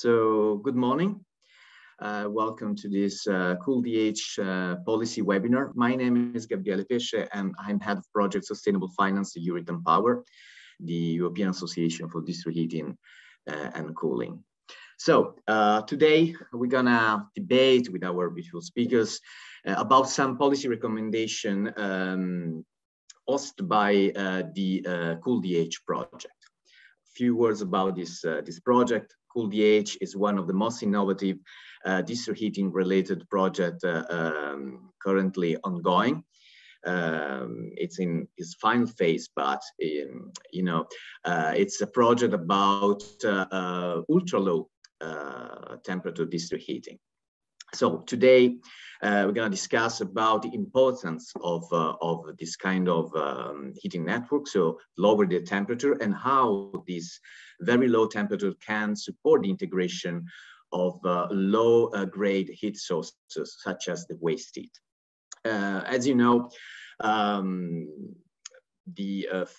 Good morning. Welcome to this CoolDH policy webinar. My name is Gabriele Pesce and I'm head of project sustainable finance at Euratom Power, the European Association for District Heating and Cooling. Today we're gonna debate with our beautiful speakers about some policy recommendation hosted by the CoolDH project. A few words about this project. CoolDH is one of the most innovative district heating related project currently ongoing. It's in its final phase, but it's a project about ultra low temperature district heating. So today we're going to discuss about the importance of this kind of heating network, so lower the temperature, and how this very low temperature can support the integration of low grade heat sources such as the waste heat. As you know, the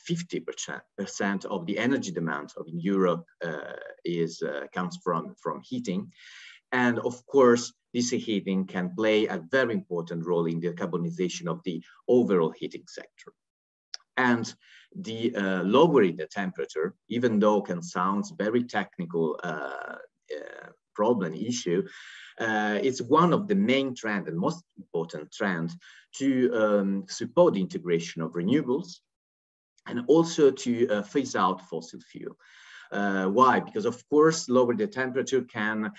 50% of the energy demand of Europe comes from heating. And of course, this heating can play a very important role in the decarbonization of the overall heating sector. And the lowering the temperature, even though can sound very technical problem issue, it's one of the main trend and most important trend to support the integration of renewables and also to phase out fossil fuel. Why? Because of course, lower the temperature can,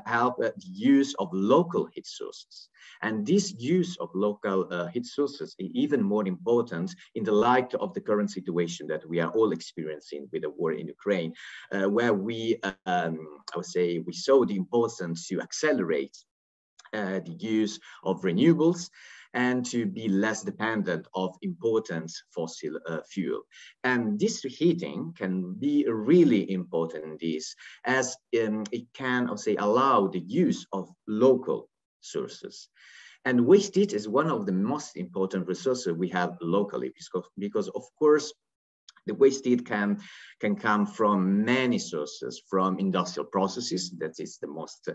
help the use of local heat sources. And this use of local heat sources is even more important in the light of the current situation that we are all experiencing with the war in Ukraine, where we saw the importance to accelerate the use of renewables and to be less dependent of important fossil fuel. And district heating can be really important in this, as it can, allow the use of local sources. And waste heat is one of the most important resources we have locally, because of course, the waste heat can come from many sources, from industrial processes, that is the most,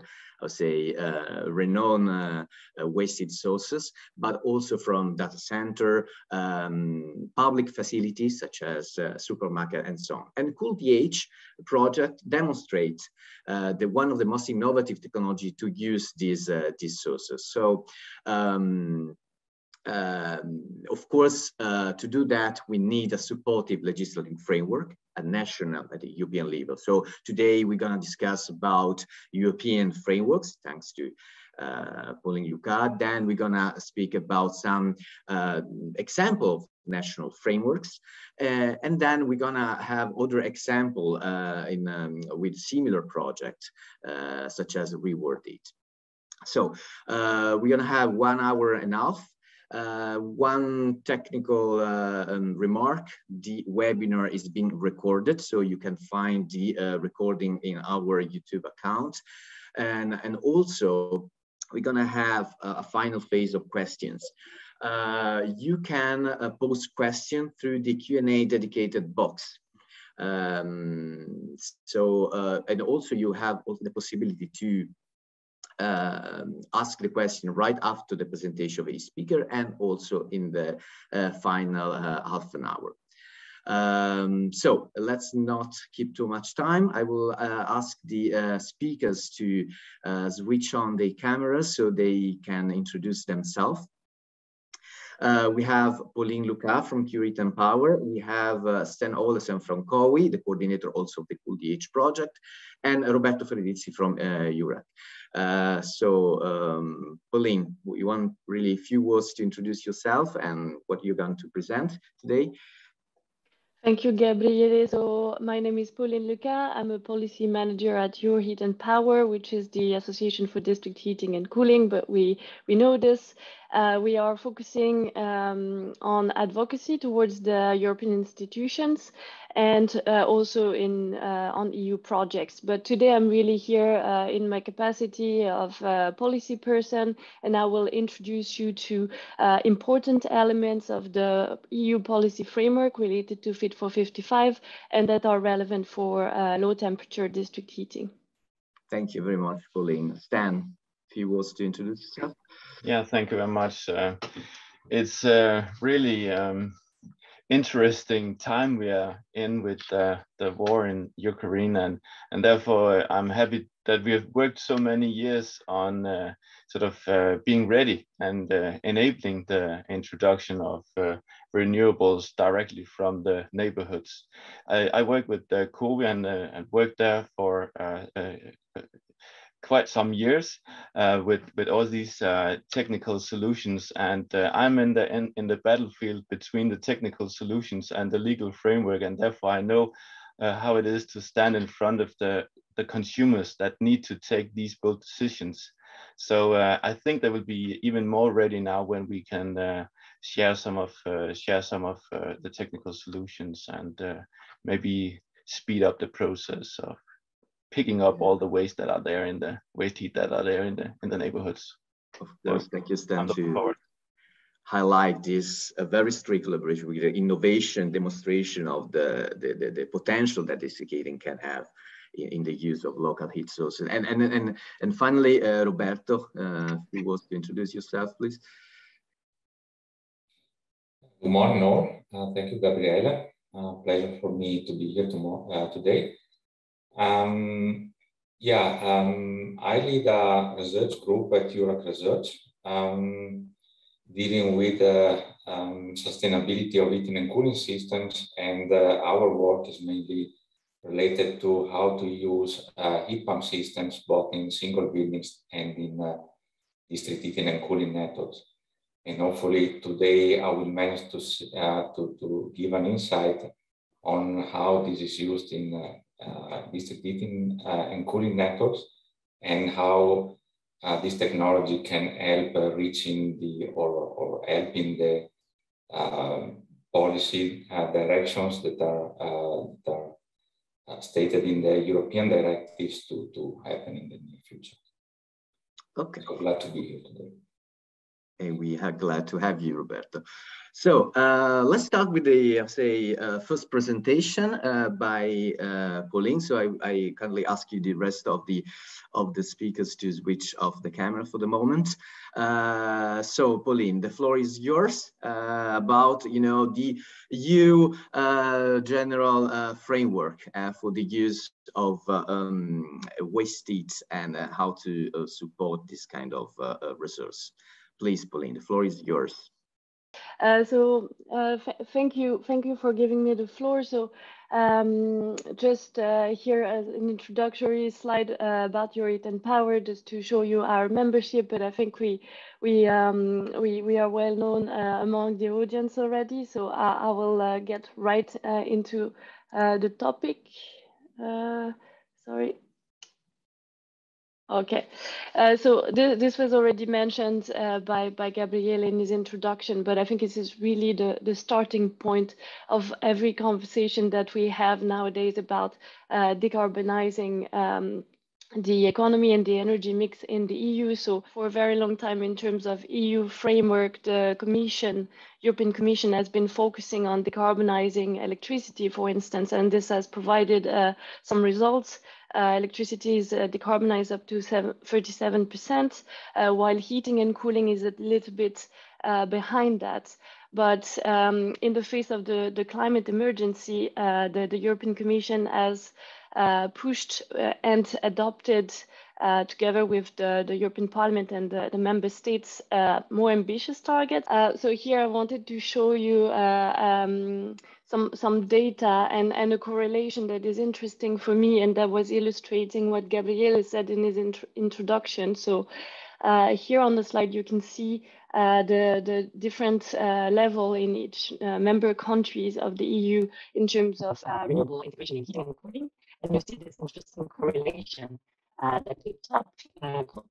renowned waste heat sources, but also from data center, public facilities such as supermarket and so on. And CoolDH project demonstrates one of the most innovative technology to use these sources. So. Of course, to do that, we need a supportive legislative framework at national, at the European level. So today we're going to discuss about European frameworks, thanks to Pauline Lucas. Then we're going to speak about some example of national frameworks. And then we're going to have other example with similar projects, such as Reward It. So we're going to have 1 hour and a half. One technical remark: the webinar is being recorded, so you can find the recording in our YouTube account. And also, we're gonna have a final phase of questions. You can post questions through the Q&A dedicated box. And also you have the possibility to ask the question right after the presentation of a speaker and also in the final half an hour. So let's not keep too much time. I will ask the speakers to switch on the cameras so they can introduce themselves. We have Pauline Lucas from Euratom Power. We have Sten Olesen from COWI, the coordinator also of the CoolDH project, and Roberto Fredizzi from EURAC. Pauline, you want really a few words to introduce yourself and what you're going to present today? Thank you, Gabriele. So my name is Pauline Lucas. I'm a policy manager at Euratom Power, which is the Association for District Heating and Cooling, but we know this. We are focusing on advocacy towards the European institutions and also on EU projects. But today I'm really here in my capacity of a policy person, and I will introduce you to important elements of the EU policy framework related to Fit for 55 and that are relevant for low temperature district heating. Thank you very much, Pauline. Stan, if you was to introduce yourself. Yeah, thank you very much. It's really interesting time we are in with the war in Ukraine, and therefore I'm happy that we have worked so many years on sort of being ready and enabling the introduction of renewables directly from the neighborhoods. I work with COWI and worked there for quite some years with all these technical solutions, and I'm in the battlefield between the technical solutions and the legal framework, and therefore I know how it is to stand in front of the consumers that need to take these bold decisions. So I think they will be even more ready now when we can share some of the technical solutions and maybe speed up the process of picking up all the waste that are there in the waste heat that are there in the neighborhoods. Of course, thank you, Stan, to highlight this very strict collaboration with the innovation demonstration of the potential that this heating can have in the use of local heat sources. And finally, Roberto, if you want to introduce yourself, please. Good morning, all. Thank you, Gabriela. Pleasure for me to be here today. I lead a research group at Eurac Research, dealing with sustainability of heating and cooling systems, and our work is mainly related to how to use heat pump systems both in single buildings and in district heating and cooling networks. And hopefully today I will manage to give an insight on how this is used in district heating and cooling networks, and how this technology can help reaching or helping the policy directions that are stated in the European directives to happen in the near future. Okay. So glad to be here today. And we are glad to have you, Roberto. So let's start with the, first presentation by Pauline. So I kindly ask you the rest of the speakers to switch off the camera for the moment. So Pauline, the floor is yours about the EU general framework for the use of waste heat and how to support this kind of resource. Please, Pauline, the floor is yours. Thank you for giving me the floor. So just here as an introductory slide about Your Heat and Power, just to show you our membership. But I think we are well known among the audience already. So I will get right into the topic. Sorry. Okay, so this was already mentioned by Gabriele in his introduction, but I think this is really the starting point of every conversation that we have nowadays about decarbonizing the economy and the energy mix in the EU. So for a very long time, in terms of EU framework, the European Commission has been focusing on decarbonizing electricity, for instance, and this has provided some results. Electricity is decarbonized up to 37%, while heating and cooling is a little bit behind that. But in the face of the climate emergency, the European Commission has pushed and adopted, together with the European Parliament and the member states, more ambitious targets. So here I wanted to show you some data and a correlation that is interesting for me, and that was illustrating what Gabriele said in his introduction. So here on the slide you can see the different level in each member countries of the EU in terms of renewable integration in heating and cooling. And you see this interesting correlation that the top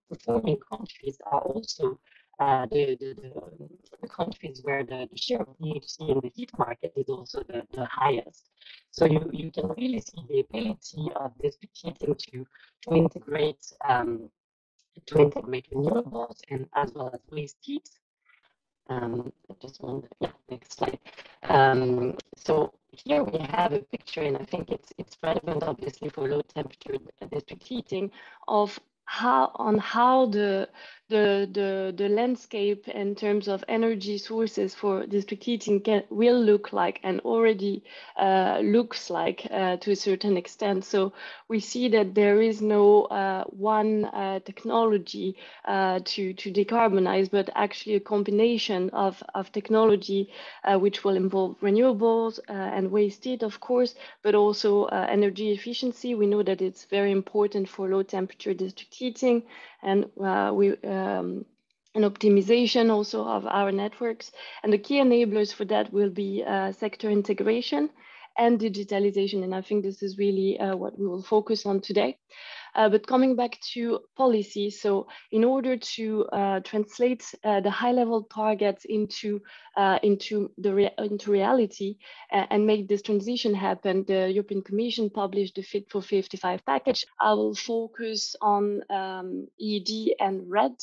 performing countries are also the countries where the share of DHC in the heat market is also the highest. So you can really see the ability of district heating to integrate renewables and as well as waste heat. Just one, next slide. So here we have a picture, and I think it's relevant, obviously, for low temperature district heating, of how the landscape in terms of energy sources for district heating will look like, and already looks like to a certain extent. So we see that there is no one technology to decarbonize, but actually a combination of technology which will involve renewables and waste heat, of course, but also energy efficiency. We know that it's very important for low temperature district heating, and an optimization also of our networks. And the key enablers for that will be sector integration and digitalization. And I think this is really what we will focus on today. But coming back to policy, so in order to translate the high-level targets into reality and make this transition happen, the European Commission published the Fit for 55 package. I will focus on EED and RED.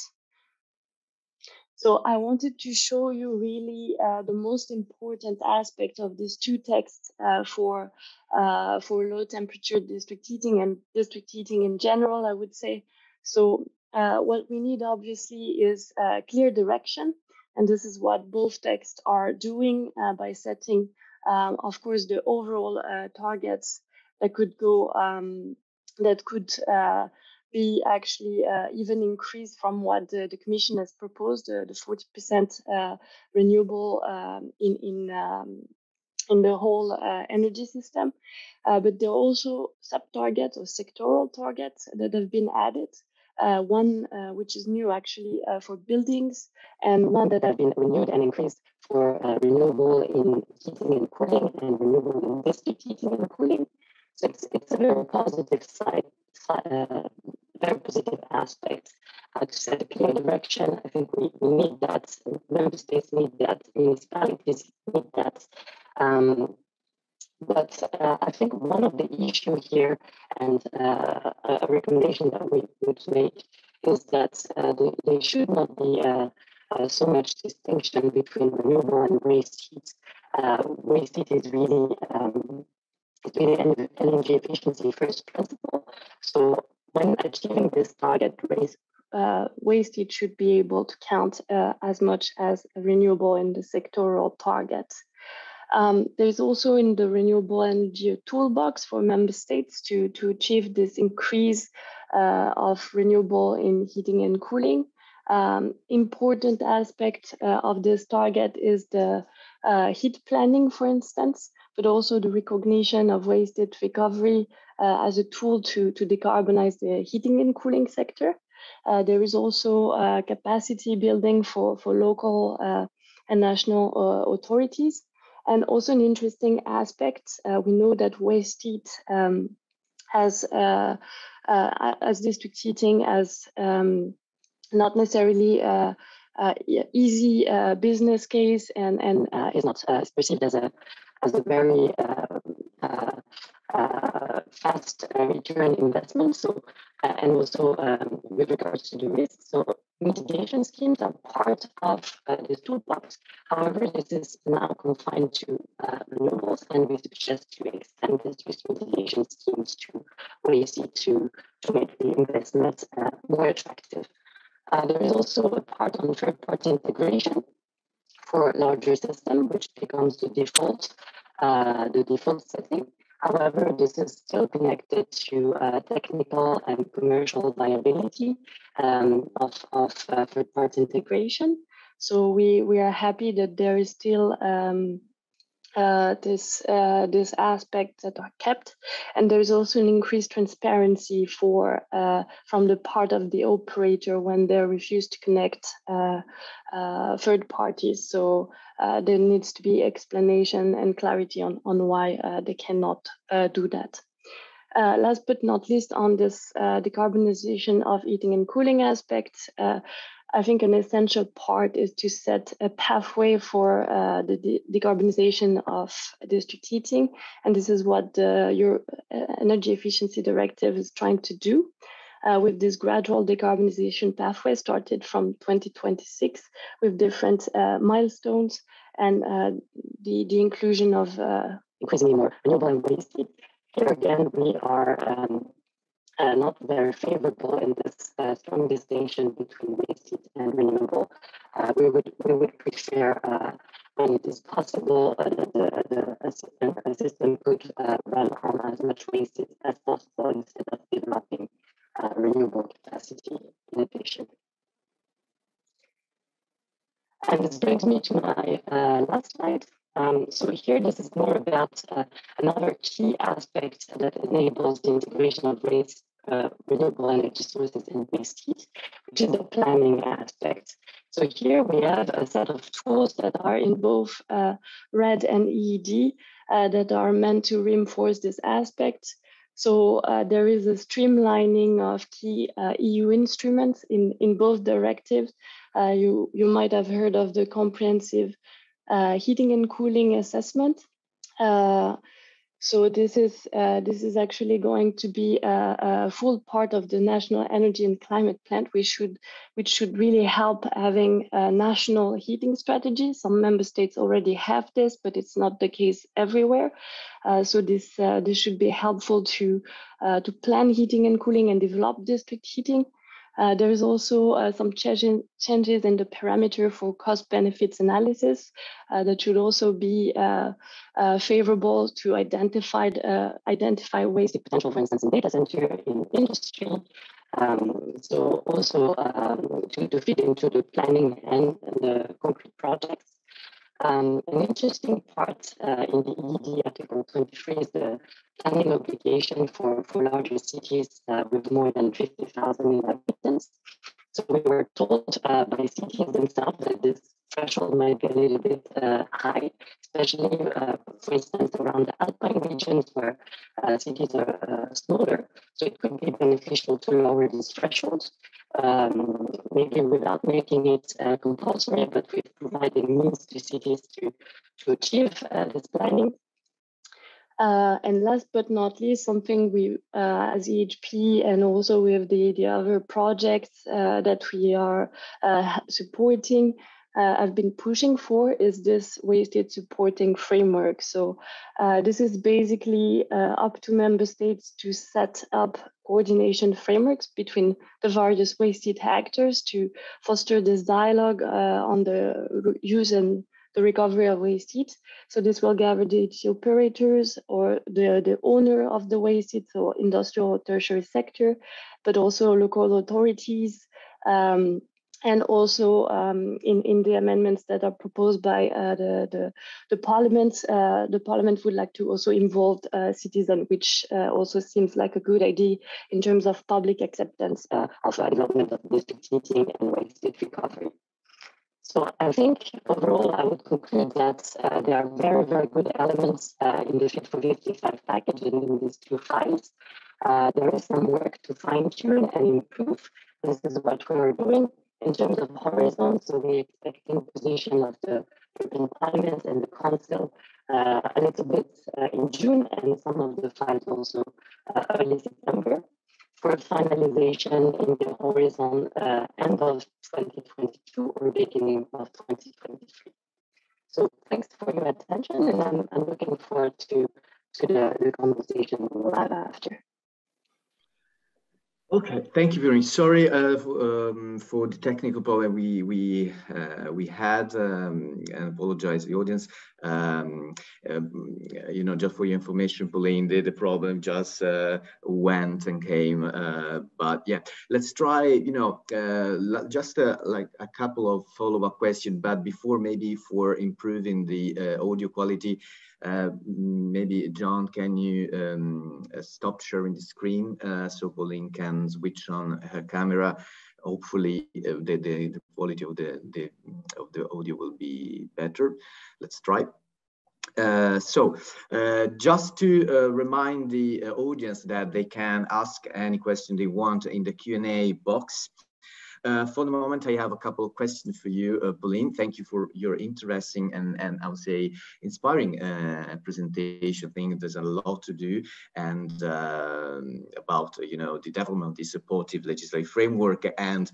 So I wanted to show you really the most important aspect of these two texts for low temperature district heating and district heating in general, I would say. So what we need obviously is clear direction, and this is what both texts are doing by setting, of course, the overall targets that could go be actually even increased from what the Commission has proposed, the 40% renewable in the whole energy system. But there are also sub-targets or sectoral targets that have been added. One which is new actually for buildings, and one that have been renewed and increased for renewable in heating and cooling, and renewable in district heating and cooling. So it's a very positive very positive aspect to set a clear direction. I think we need that. Member states need that. Municipalities need that. But I think one of the issues here, and a recommendation that we would make, is that there should not be so much distinction between renewable and waste heat. Waste heat is really energy efficiency first principle. So when achieving this target, waste heat should be able to count as much as renewable in the sectoral targets. There's also in the renewable energy a toolbox for member states to achieve this increase of renewable in heating and cooling. Important aspect of this target is the heat planning, for instance, but also the recognition of waste heat recovery as a tool to decarbonize the heating and cooling sector. There is also capacity building for local and national authorities. And also an interesting aspect, we know that waste heat as district heating as not necessarily easy business case, and is not perceived as a very fast return investment. So and also with regards to the risk, so mitigation schemes are part of this toolbox. However, this is now confined to renewables, and we suggest to extend this risk mitigation schemes to waste heat to make the investment more attractive. There is also a part on third-party integration for a larger system, which becomes the default setting. However, this is still connected to technical and commercial viability of third-party integration. So we are happy that there is still this aspect that are kept, and there is also an increased transparency from the part of the operator when they refuse to connect third parties. So there needs to be explanation and clarity on why they cannot do that. Last but not least, on this decarbonization of heating and cooling aspects, I think an essential part is to set a pathway for the decarbonization of district heating. And this is what the Energy Efficiency Directive is trying to do with this gradual decarbonization pathway started from 2026 with different milestones, and the inclusion of increasingly more renewable and waste heat. Here again, we are not very favorable in this strong distinction between waste heat and renewable. We would prefer, when it is possible, that a system could run on as much waste heat as possible instead of developing renewable capacity in addition. And this brings me to my last slide. So here, this is more about another key aspect that enables the integration of renewable energy sources in waste heat, which is the planning aspect. So here we have a set of tools that are in both RED and EED that are meant to reinforce this aspect. So there is a streamlining of key EU instruments in both directives. You might have heard of the comprehensive heating and cooling assessment. So this is actually going to be a full part of the National Energy and Climate Plan, which should really help having a national heating strategy. Some member states already have this, but it's not the case everywhere. So this should be helpful to plan heating and cooling and develop district heating. There is also some changes in the parameter for cost benefits analysis that should also be favorable to identify waste potential, for instance, in data center, in industry. So also to fit into the planning and the concrete projects. An interesting part in the EED Article 23 is the planning obligation for larger cities with more than 50,000 inhabitants. So we were told by cities themselves that this threshold might be a little bit high, especially, for instance, around the Alpine regions where cities are smaller. So it could be beneficial to lower these thresholds, maybe without making it compulsory, but with providing means to cities to achieve this planning. And last but not least, something we, as EHP and also with the other projects that we are supporting, I've been pushing for is this waste heat supporting framework. So this is basically up to member states to set up coordination frameworks between the various waste heat actors to foster this dialogue on the use and the recovery of waste heat. So this will gather the operators or the owner of the waste heat, so industrial or tertiary sector, but also local authorities, and also in the amendments that are proposed by the parliament, the parliament would like to also involve citizens, which also seems like a good idea in terms of public acceptance of development of district heating and waste heat recovery. So I think overall, I would conclude that there are very, very good elements in the Fit for 55 package and in these two files. There is some work to fine tune and improve. This is what we are doing. In terms of horizon, so we're expecting position of the European Parliament and the Council a little bit in June, and some of the files also early September, for finalization in the horizon end of 2022 or beginning of 2023. So thanks for your attention, and I'm looking forward to the conversation we'll have after. Okay, thank you very much. Sorry for the technical problem we had, and apologize to the audience. You know, just for your information, Pauline, the problem just went and came. But yeah, let's try. You know, just like a couple of follow-up questions. But before, maybe for improving the audio quality. Maybe John, can you stop sharing the screen so Pauline can switch on her camera? Hopefully, the quality of the audio will be better. Let's try. Just to remind the audience that they can ask any question they want in the Q&A box. For the moment, I have a couple of questions for you, Pauline. Thank you for your interesting and I would say inspiring presentation. I think there's a lot to do, and about the development of the supportive legislative framework. And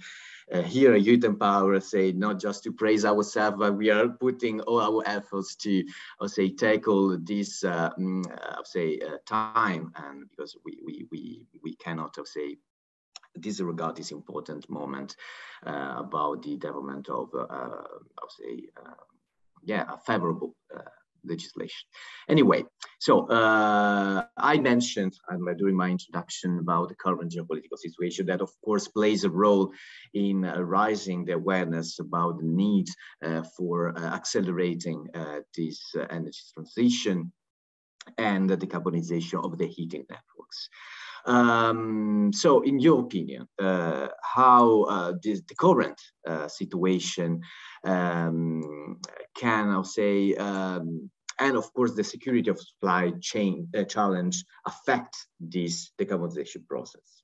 here at Youth Empower, say not just to praise ourselves, but we are putting all our efforts to, I would say, tackle this, I would say, time, and because we cannot, I would say, disregard this important moment about the development of, I would say, a favorable legislation. Anyway, so I mentioned during my introduction about the current geopolitical situation that, of course, plays a role in raising the awareness about the need for accelerating this energy transition and the decarbonization of the heating networks. So in your opinion, how the current situation can, I'll say, and of course the security of supply chain challenge affect this decarbonization process?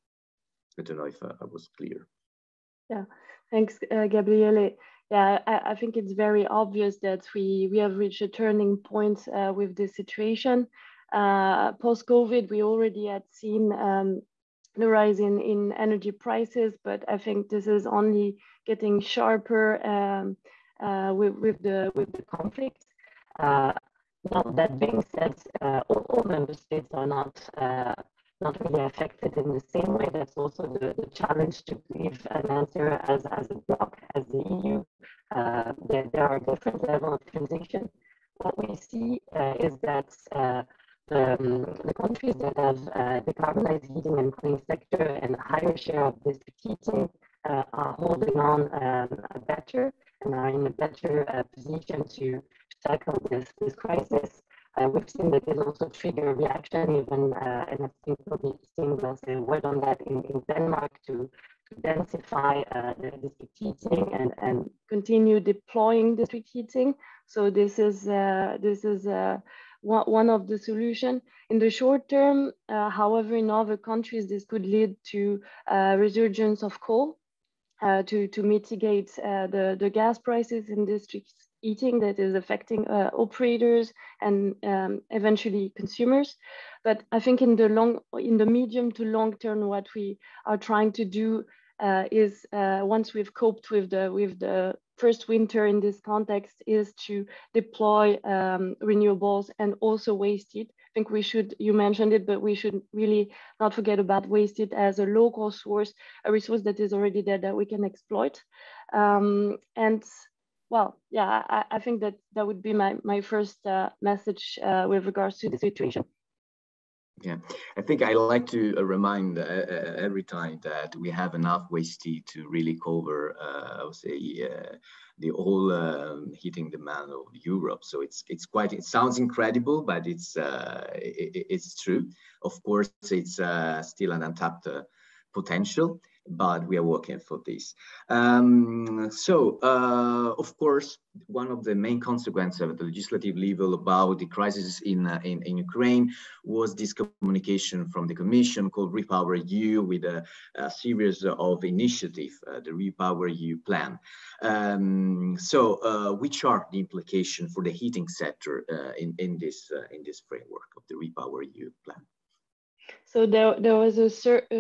I don't know if I was clear. Yeah, thanks, Gabriele. Yeah, I think it's very obvious that we have reached a turning point with this situation. Post-COVID, we already had seen the rise in energy prices, but I think this is only getting sharper with the conflict. Now, that being said, all member states are not really affected in the same way. That's also the challenge to give an answer as a bloc, as the EU. There are different levels of transition. What we see is that the countries that have decarbonized heating and cooling sector and a higher share of district heating are holding on better and are in a better position to tackle this crisis. We've seen that it also trigger a reaction, even, and I think we'll be seeing a word on that in Denmark to densify the district heating and continue deploying district heating. So this is one of the solutions. In the short term, however, in other countries, this could lead to resurgence of coal to mitigate the gas prices in district heating that is affecting operators and eventually consumers. But I think in the medium to long term, what we are trying to do is once we've coped with the first winter in this context, is to deploy renewables and also waste heat. I think we should, you mentioned it, but we should really not forget about waste heat as a local source, a resource that is already there that we can exploit. And well, yeah, I think that would be my first message with regards to the situation. Yeah, I think I like to remind every time that we have enough waste heat to really cover, I would say, the whole heating demand of Europe. So it's quite. It sounds incredible, but it's true. Of course, it's still an untapped potential, but we are working for this. Of course, one of the main consequences of the legislative level about the crisis in Ukraine was this communication from the Commission called REPowerEU with a series of initiatives, the REPowerEU plan. Which are the implications for the heating sector in this framework of the REPowerEU plan? So there was a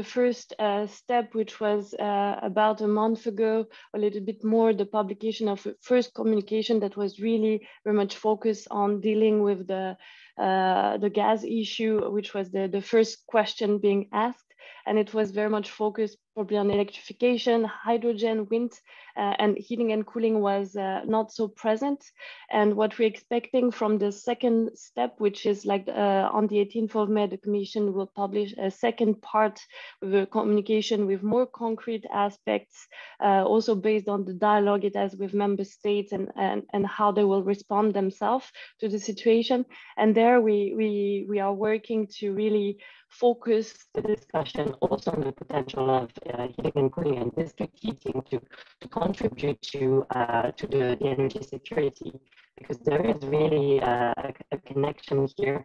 first step, which was about a month ago, a little bit more, the publication of a first communication that was really very much focused on dealing with the gas issue, which was the first question being asked. And it was very much focused probably on electrification, hydrogen, wind, and heating and cooling was not so present. And what we're expecting from the second step, which is like on the 18th of May, the Commission will publish a second part with a communication with more concrete aspects, also based on the dialogue it has with member states and how they will respond themselves to the situation. And there we are working to really focus the discussion also on the potential of heating and cooling and district heating to contribute to the energy security, because there is really a connection here.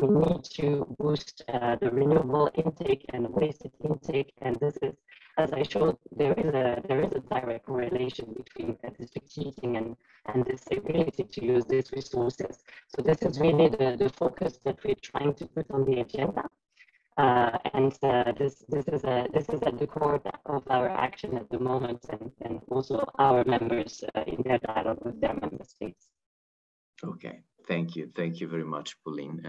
We need to boost the renewable intake and waste intake, and this is as I showed, there is a direct correlation between district heating and this ability to use these resources. So this is really the focus that we're trying to put on the agenda. This is at the core of our action at the moment, and also our members in their dialogue with their member states. Okay, thank you very much, Pauline.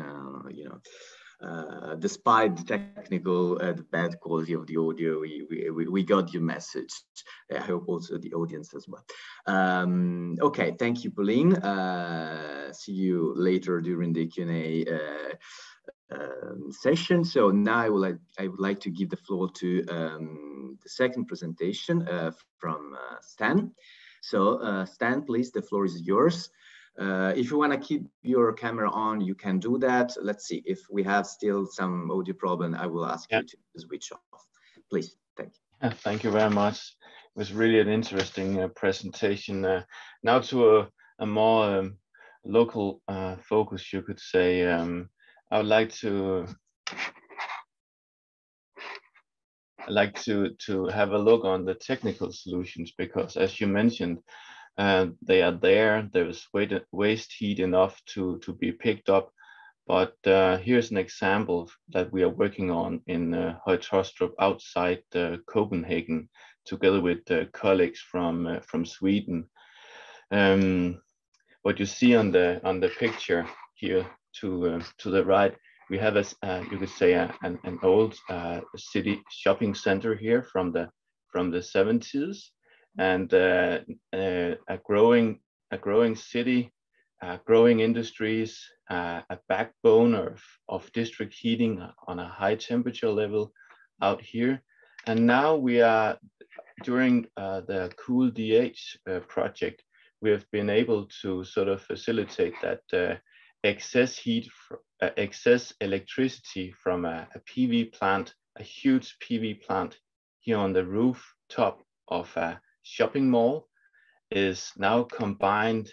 Despite the technical, the bad quality of the audio, we got your message. I hope also the audience as well. Okay, thank you, Pauline. See you later during the Q&A session. So now I would like to give the floor to the second presentation from Stan. So Stan, please, the floor is yours. If you want to keep your camera on, you can do that. Let's see if we have still some audio problem. I will ask you to switch off. Please, thank you. Thank you very much. It was really an interesting presentation. Now to a more local focus, you could say. I would like to have a look on the technical solutions, because as you mentioned, they are there. There's waste heat enough to be picked up. But here's an example that we are working on in Høje-Taastrup outside Copenhagen, together with colleagues from Sweden. What you see on the picture here to the right, we have you could say an old city shopping center here from the 70s. And a growing city, growing industries, a backbone of district heating on a high temperature level out here. And now we are, during the CoolDH project, we have been able to sort of facilitate that excess electricity from a PV plant, a huge PV plant here on the rooftop of a shopping mall, is now combined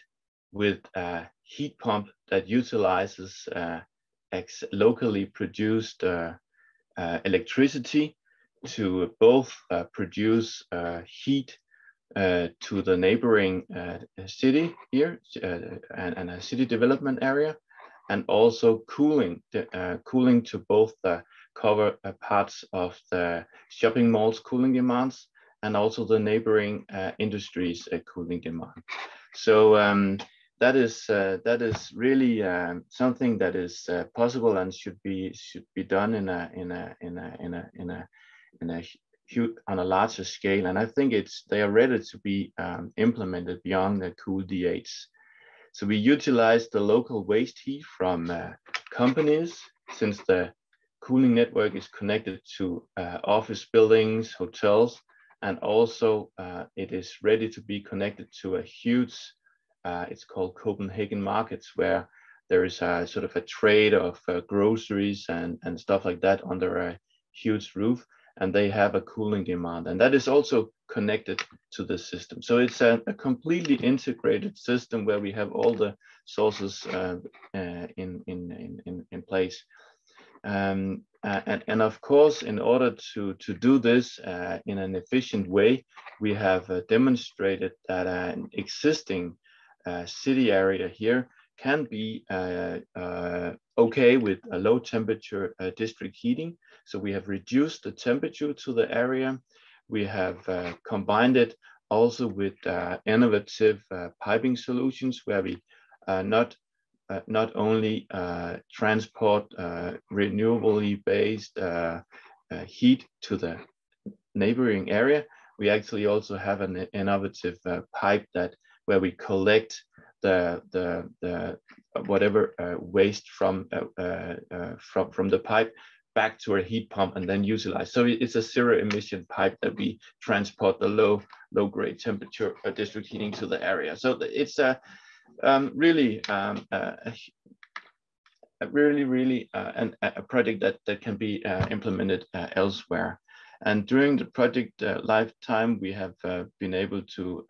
with a heat pump that utilizes locally produced electricity to both produce heat to the neighboring city here and a city development area, and also cooling to both cover parts of the shopping mall's cooling demands and also the neighboring industries' cooling demand. So that is really something that is possible and should be done on a larger scale. And I think they are ready to be implemented beyond the CoolDH. So we utilize the local waste heat from companies, since the cooling network is connected to office buildings, hotels, and also it is ready to be connected to a huge, it's called Copenhagen Markets, where there is a sort of a trade of groceries and stuff like that under a huge roof, and they have a cooling demand, and that is also connected to the system. So it's a completely integrated system where we have all the sources in place. And of course, in order to do this in an efficient way, we have demonstrated that an existing city area here can be okay with a low temperature district heating. So we have reduced the temperature to the area. We have combined it also with innovative piping solutions, where we not only transport renewably based heat to the neighboring area, we actually also have an innovative pipe where we collect the whatever waste from the pipe back to a heat pump and then utilize. So it's a zero emission pipe that we transport the low grade temperature district heating to the area. So it's a really a project that can be implemented elsewhere. And during the project lifetime, we have been able to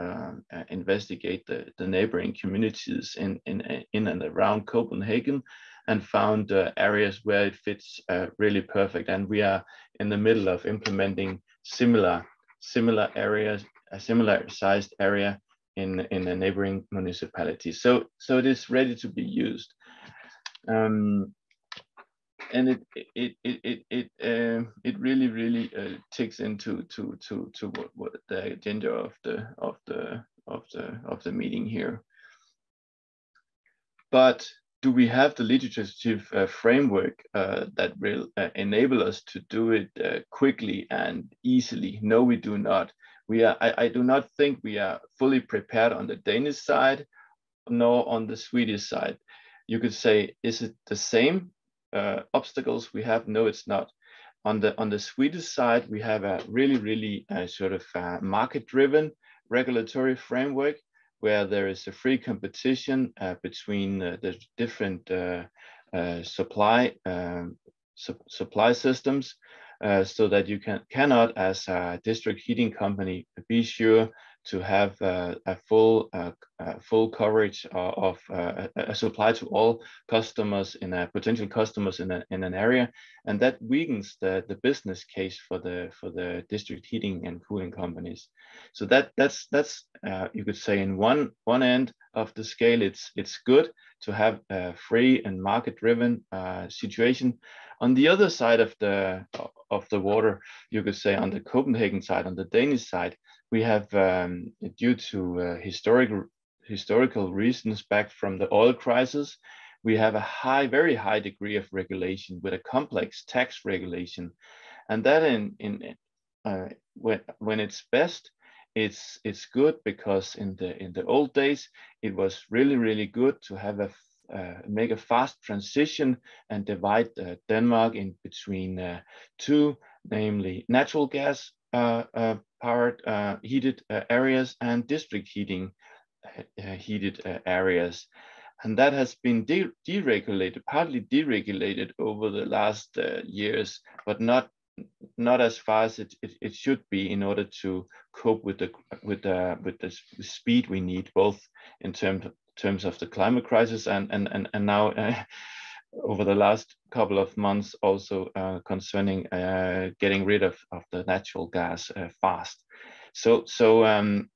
investigate the neighboring communities in and around Copenhagen, and found areas where it fits really perfect. And we are in the middle of implementing similar similar areas, a similar sized area in a neighboring municipality. So it is ready to be used. And it really takes into what the agenda of the meeting here. But do we have the legislative framework that will enable us to do it quickly and easily? No, we do not. I do not think we are fully prepared on the Danish side, nor on the Swedish side. You could say, is it the same obstacles we have? No, it's not. On the Swedish side, we have a really sort of market-driven regulatory framework, where there is a free competition between the different supply systems, so that you cannot, as a district heating company, be sure to have a full coverage of a supply to all customers potential customers in an area, and that weakens the business case for the district heating and cooling companies. So that's you could say, in one end of the scale, it's good to have a free and market-driven situation. On the other side of the water, you could say, on the Copenhagen side, on the Danish side, we have, due to historical reasons back from the oil crisis, we have a very high degree of regulation with a complex tax regulation, and that when it's best, it's good, because in the old days it was really good to have make a fast transition and divide Denmark in between two, namely natural gas powered heated areas and district heating heated areas. And that has been partly deregulated over the last years, but not as far as it should be, in order to cope with the speed we need, both in terms of the climate crisis and now over the last couple of months also concerning getting rid of the natural gas fast. So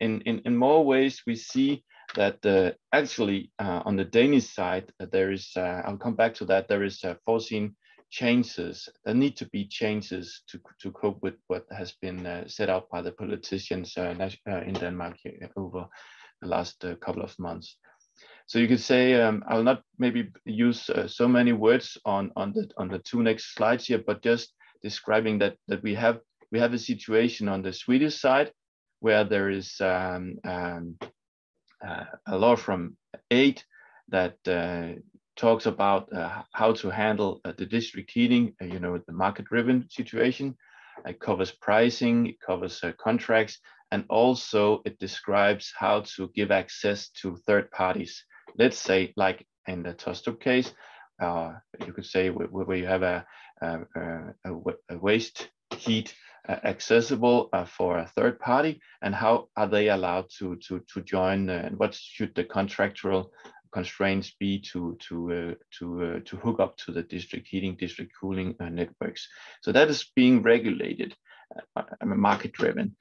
in more ways we see that actually on the Danish side there is, I'll come back to that, there is foreseen changes. There need to be changes to cope with what has been set out by the politicians in Denmark over the last couple of months. So you could say, I'll not maybe use so many words on the two next slides here, but just describing that we have a situation on the Swedish side where there is a law from 2008 that talks about how to handle the district heating, the market-driven situation. It covers pricing, it covers contracts, and also it describes how to give access to third parties. Let's say, like in the Tostrup case, you could say where you have a waste heat accessible for a third party, and how are they allowed to join, and what should the contractual constraints be to hook up to the district heating, district cooling networks. So that is being regulated, market driven,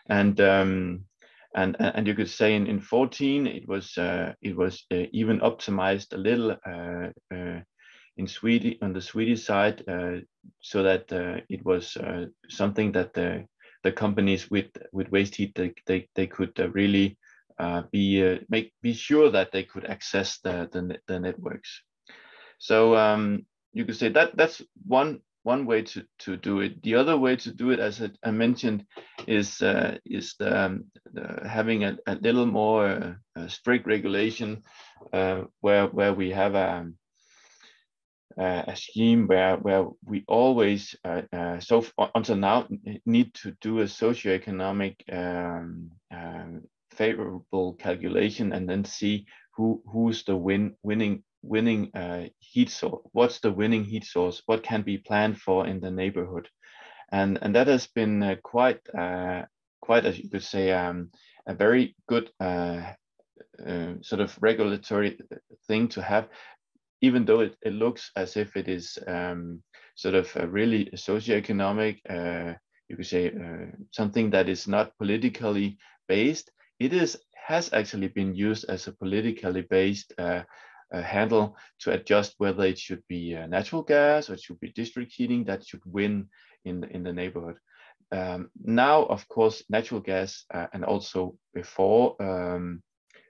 and you could say in 2014 it was even optimized a little in Sweden, on the Swedish side, so that it was something that the companies with waste heat they could really be sure that they could access the networks. So you could say that's one way to do it. The other way to do it, as I mentioned, is having a little more strict regulation, where we have a scheme where we always so until now need to do a socioeconomic favorable calculation, and then see who's the winning heat source. What's the winning heat source? What can be planned for in the neighborhood? And that has been quite, as you could say, a very good sort of regulatory thing to have, even though it looks as if it is sort of a really socioeconomic you could say, something that is not politically based. It has actually been used as a politically based handle to adjust whether it should be natural gas or it should be district heating that should win in the neighborhood. Now, of course, natural gas and also before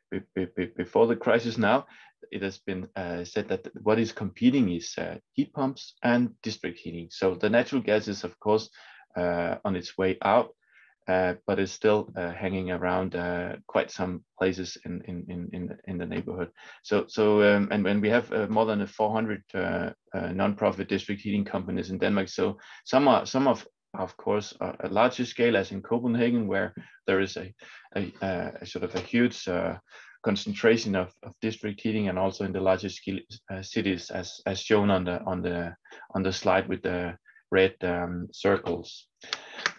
the crisis now, it has been said that what is competing is heat pumps and district heating. So the natural gas is, of course, on its way out, but it's still hanging around quite some places in the neighborhood. And when we have more than 400 non-profit district heating companies in Denmark, so some of course, a larger scale, as in Copenhagen, where there is a sort of a huge concentration of district heating, and also in the larger scale cities, as shown on the slide with the red circles.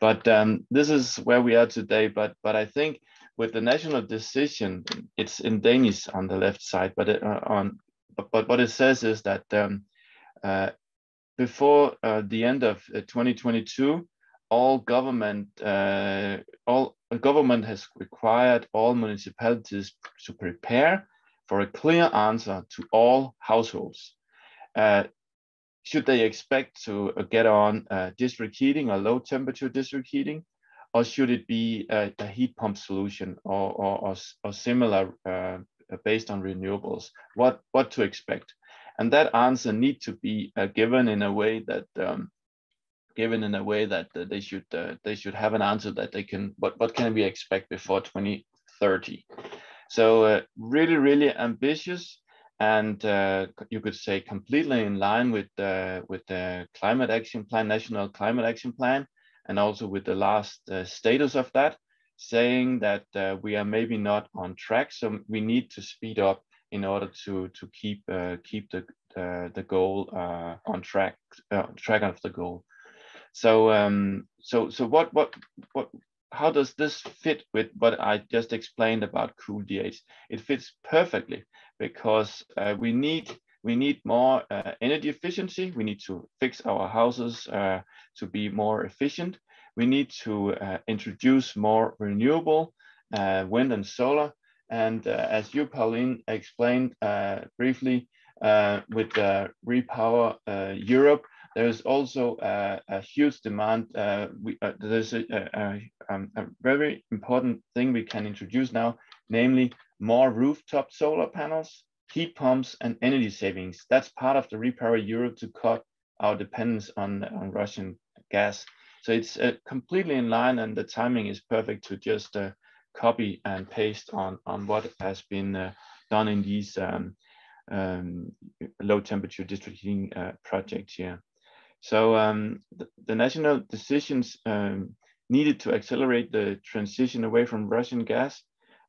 But this is where we are today. But I think with the national decision, it's in Danish on the left side, but what it says is that before the end of 2022, all government has required all municipalities to prepare for a clear answer to all households. Should they expect to get on district heating or low temperature district heating, or should it be a heat pump solution or similar based on renewables? What to expect? And that answer need to be given in a way that they should have an answer that they can. What can we expect before 2030? So really ambitious, and you could say completely in line with the climate action plan, national climate action plan, and also with the last status of that, saying that we are maybe not on track, so we need to speed up in order to keep the goal on track of the goal. So how does this fit with what I just explained about CoolDH? It fits perfectly, because we need more energy efficiency. We need to fix our houses to be more efficient. We need to introduce more renewable wind and solar. And as you, Pauline, explained briefly with Repower Europe, there is also a huge demand. There's a very important thing we can introduce now, namely more rooftop solar panels, heat pumps, and energy savings. That's part of the Repower Europe to cut our dependence on Russian gas. So it's completely in line, and the timing is perfect to just copy and paste on what has been done in these low temperature district heating projects here. So the national decisions needed to accelerate the transition away from Russian gas.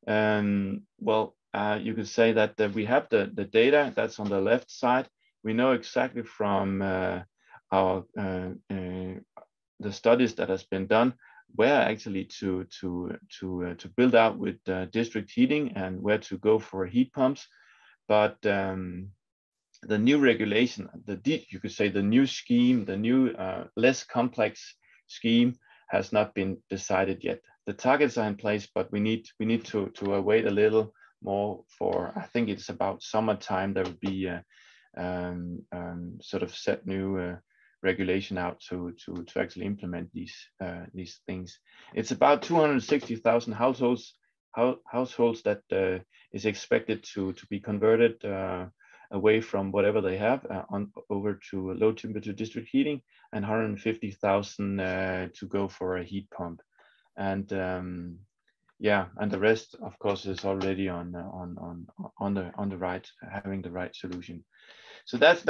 Well, you could say that we have the data that's on the left side. We know exactly from the studies that has been done where actually to build out with district heating and where to go for heat pumps. But the new regulation, you could say the new scheme, the new less complex scheme has not been decided yet. The targets are in place, but we need to wait a little more for, I think it's about summertime, there will be sort of set new regulation out to actually implement these things. It's about 260,000 households that is expected to be converted away from whatever they have over to low temperature district heating, and 150,000 to go for a heat pump. And yeah, and the rest, of course, is already on the right, having the right solution. So that's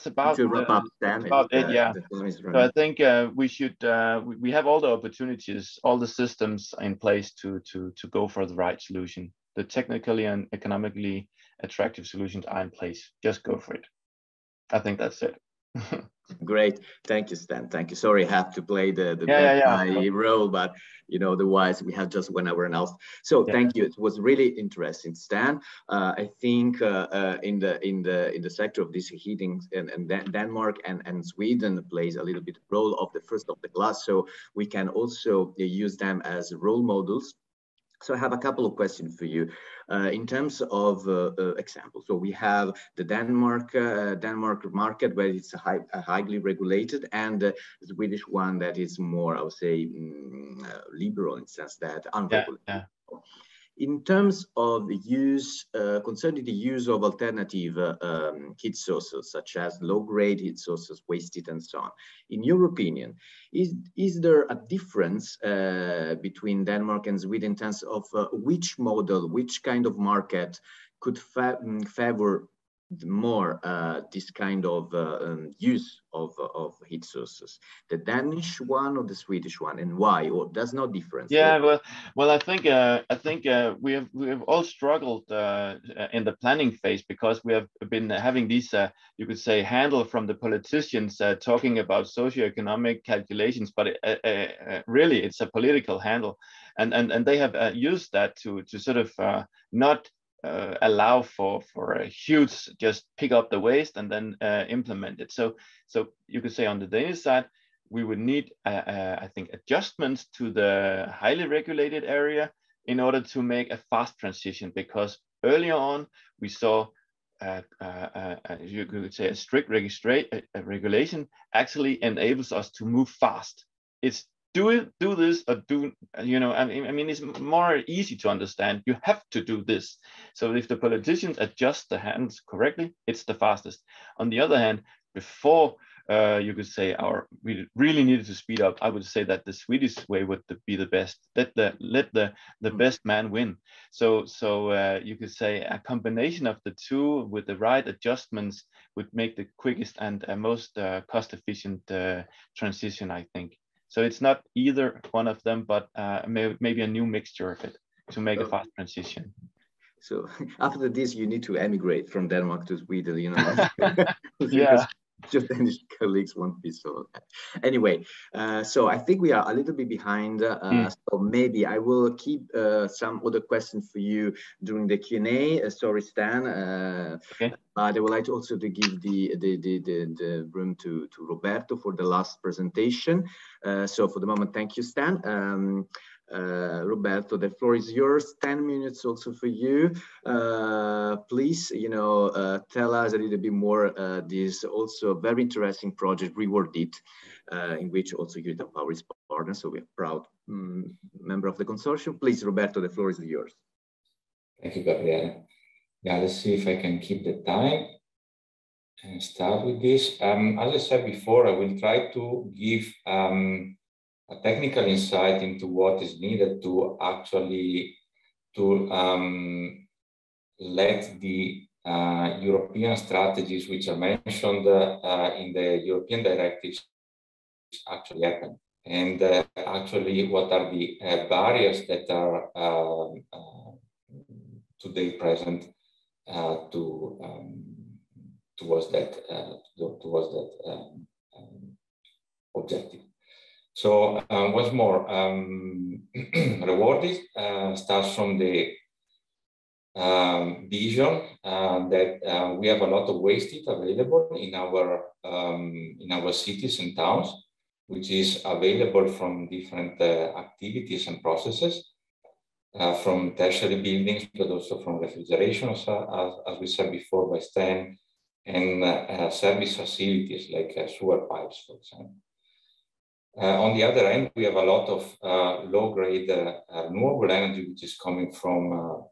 about to wrap up, Dan, about it. Yeah. So I think we should we have all the opportunities, all the systems in place to go for the right solution. The technically and economically attractive solutions are in place. Just go for it. I think that's it. Great, thank you, Stan. Thank you. Sorry, I have to play the my role, but you know, otherwise we have just 1 hour now. So thank you. It was really interesting, Stan. I think in the sector of district heating, and Denmark and Sweden plays a little bit role of the first of the class. So we can also use them as role models. So I have a couple of questions for you. In terms of examples, so we have the Denmark market, where it's highly regulated, and the Swedish one that is more, I would say, liberal in the sense that unregulated. In terms of the use, concerning the use of alternative heat sources, such as low-grade heat sources, waste heat, and so on, in your opinion, is there a difference between Denmark and Sweden in terms of which model, which kind of market could favor more this kind of use of heat sources, the Danish one or the Swedish one, and why? Or there's no difference? Yeah, well, I think we have all struggled in the planning phase, because we have been having these you could say handle from the politicians talking about socioeconomic calculations, but really it's a political handle, and they have used that to sort of not allow for a huge just pick up the waste and then implement it. So you could say on the Danish side, we would need, I think, adjustments to the highly regulated area in order to make a fast transition, because earlier on we saw you could say a strict regulation actually enables us to move fast. It's do this or do, you know, I mean, it's more easy to understand. You have to do this. So if the politicians adjust the hands correctly, it's the fastest. On the other hand, before you could say we really needed to speed up, I would say that the Swedish way would be the best. Let the best man win. So you could say a combination of the two with the right adjustments would make the quickest and most cost efficient transition, I think. So it's not either one of them, but maybe a new mixture of it to make a fast transition. So after this, you need to emigrate from Denmark to Sweden, you know. Yeah. Your Danish colleagues won't be so. Anyway, so I think we are a little bit behind. So maybe I will keep some other questions for you during the Q&A. Sorry, Stan. Okay. But I would like also to give the room to Roberto for the last presentation. So for the moment, thank you, Stan. Roberto, the floor is yours. 10 minutes also for you. Please, you know, tell us a little bit more. This also very interesting project, Reward It, in which also Heat & Power is partner. So we're a proud member of the consortium. Please, Roberto, the floor is yours. Thank you, Gabriele. Yeah, let's see if I can keep the time and start with this. As I said before, I will try to give a technical insight into what is needed to actually let the European strategies which are mentioned in the European directives actually happen, and actually what are the barriers that are today present towards that objective. So once more, Reward It starts from the vision that we have a lot of waste heat available in our cities and towns, which is available from different activities and processes, from tertiary buildings, but also from refrigeration, as we said before by Stan, and service facilities like sewer pipes, for example. On the other end, we have a lot of low-grade renewable energy, which is coming from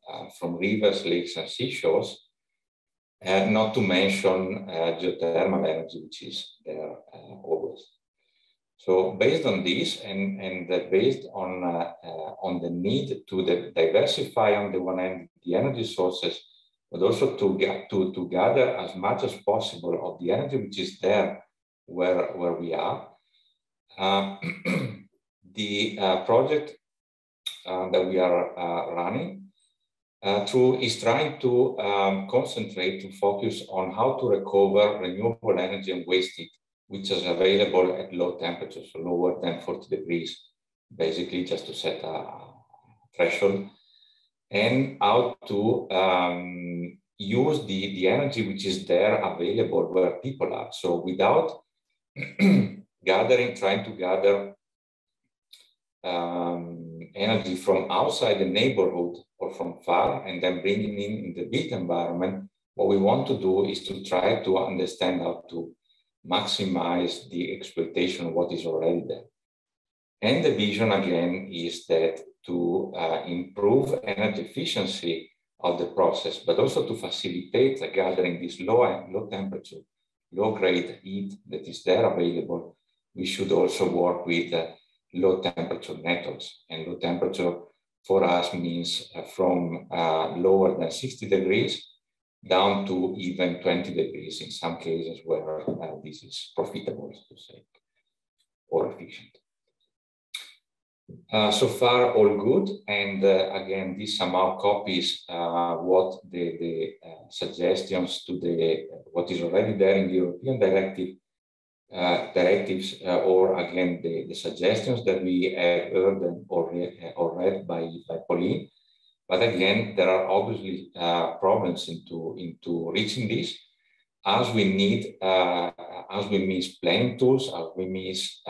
rivers, lakes, and seashores, not to mention geothermal energy, which is there always. So based on this, and based on the need to diversify on the one hand the energy sources, but also to gather as much as possible of the energy which is there where we are. The project that we are running is trying to concentrate, to focus on how to recover renewable energy and waste heat which is available at low temperatures, so lower than 40 degrees, basically just to set a threshold, and how to use the energy which is there available where people are. So without trying to gather energy from outside the neighborhood or from far and then bringing in the built environment, what we want to do is to try to understand how to maximize the exploitation of what is already there. And the vision again is that to improve energy efficiency of the process, but also to facilitate gathering this low temperature, low grade heat that is there available, we should also work with low temperature networks. And low temperature for us means from lower than 60 degrees down to even 20 degrees in some cases where this is profitable, to say, or efficient. So far, all good. And again, this somehow copies what the suggestions to what is already there in the European directives, or again, the suggestions that we have heard or read by Pauline. But again, there are obviously problems into reaching this, as we miss planning tools, as we miss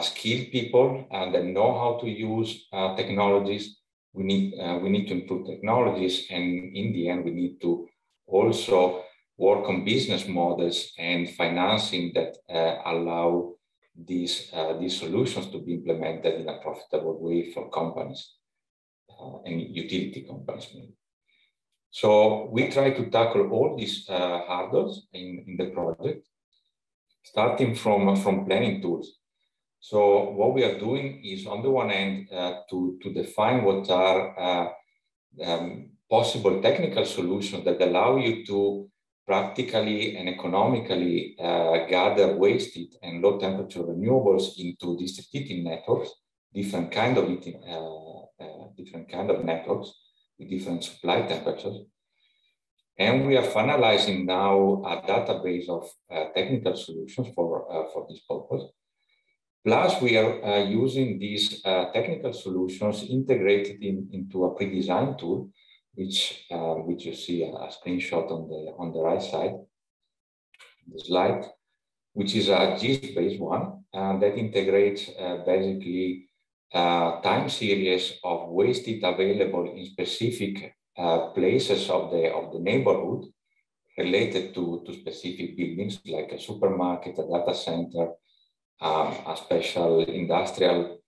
skilled people that know how to use technologies. We need to improve technologies, and in the end, we need to also work on business models and financing that allow these solutions to be implemented in a profitable way for companies and utility companies. So we try to tackle all these hurdles in the project, starting from planning tools. So what we are doing is, on the one hand, to define what are possible technical solutions that allow you to practically and economically gather waste heat and low temperature renewables into district heating networks, different kind of networks with different supply temperatures. And we are finalizing now a database of technical solutions for this purpose. Plus, we are using these technical solutions integrated into a pre-designed tool, which you see a screenshot on the right side, the slide, which is a GIST-based one that integrates basically time series of waste heat available in specific places of the neighborhood related to specific buildings, like a supermarket, a data center, a special industrial,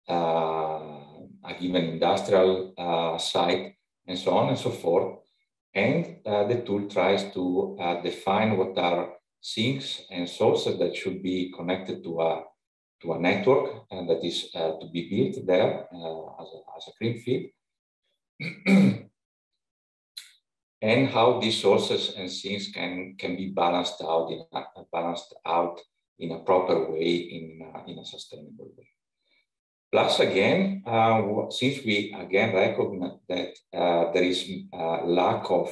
a given industrial site, and so on and so forth. And the tool tries to define what are sinks and sources that should be connected to a network and that is to be built there as a greenfield. And how these sources and sinks can be balanced out in a proper way, in a sustainable way. Plus, again, since we again recognize that there is lack of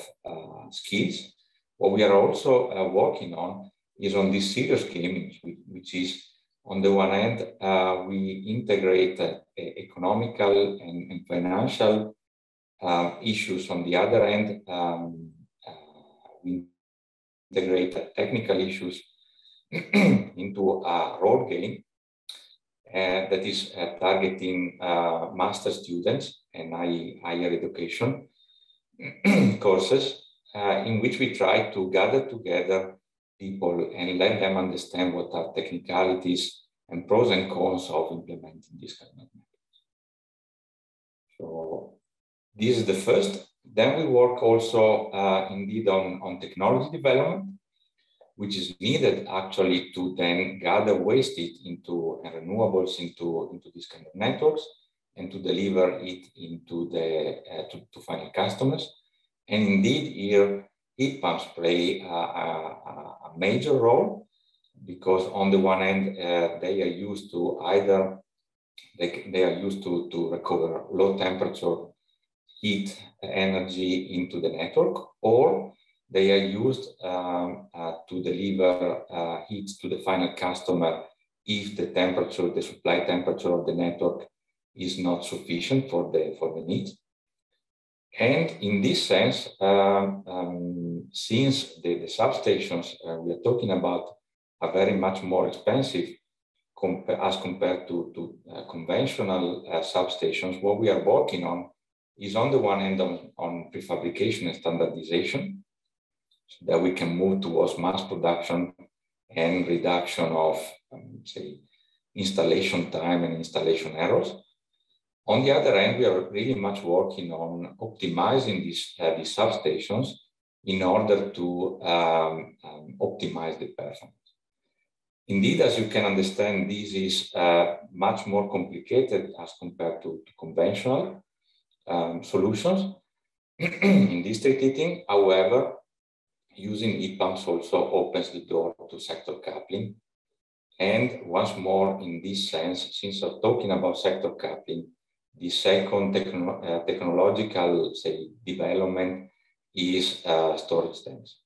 skills, what we are also working on is on this serious gaming, which is, on the one hand, we integrate economical and financial issues. On the other hand, we integrate technical issues into a role game that is targeting master students and higher education courses, in which we try to gather together people and let them understand what are technicalities and pros and cons of implementing this kind of methods. So this is the first. Then we work also indeed on technology development, which is needed actually to then gather waste heat into renewables into these kind of networks and to deliver it into to final customers. And indeed here, heat pumps play a major role, because on the one hand, they are used to to recover low temperature heat energy into the network, or They are used to deliver heat to the final customer if the temperature, the supply temperature of the network is not sufficient for the needs. And in this sense, since the substations we are talking about are very much more expensive as compared to conventional substations, what we are working on is on the one hand on prefabrication and standardization, so that we can move towards mass production and reduction of, say, installation time and installation errors. On the other hand, we are really much working on optimizing these substations in order to optimize the performance. Indeed, as you can understand, this is much more complicated as compared to conventional solutions in district heating. However, using heat pumps also opens the door to sector coupling. And once more, in this sense, since I'm talking about sector coupling, the second technological, say, development is storage tanks.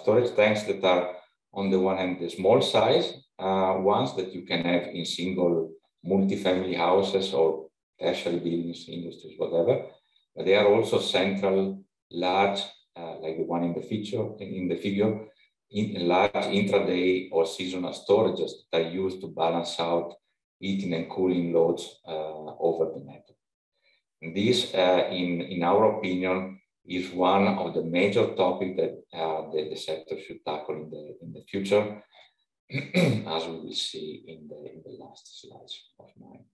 Storage tanks that are, on the one hand, the small size ones that you can have in single multi-family houses or tertiary buildings, industries, whatever. But they are also central, large, like the one in the figure, in large intraday or seasonal storages that are used to balance out heating and cooling loads over the network. And this, in our opinion, is one of the major topics that the sector should tackle in the future, as we will see in the last slides of mine.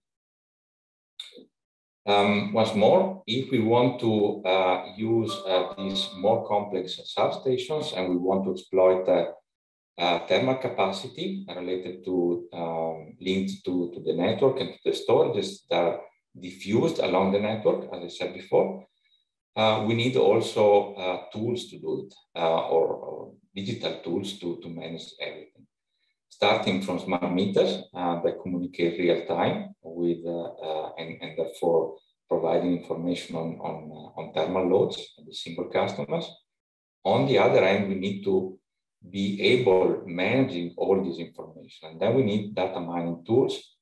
Once more, if we want to use these more complex substations and we want to exploit thermal capacity related to linked to the network and to the storages that are diffused along the network, as I said before, we need also tools to do it, or digital tools to manage everything. Starting from smart meters that communicate real time with and therefore providing information on thermal loads of the single customers. On the other hand, we need to be able managing all this information, and then we need data mining tools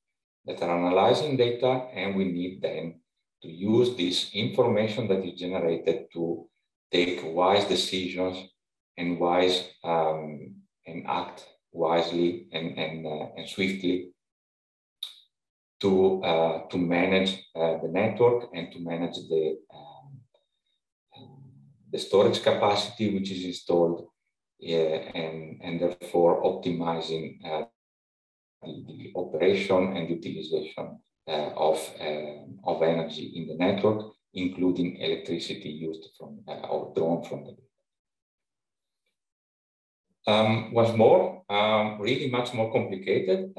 that are analyzing data, and we need then to use this information that is generated to take wise decisions and and act wisely and swiftly to manage the network and to manage the storage capacity which is installed, and therefore optimizing the operation and utilization of energy in the network, including electricity used from or drawn from the grid. Once more, really much more complicated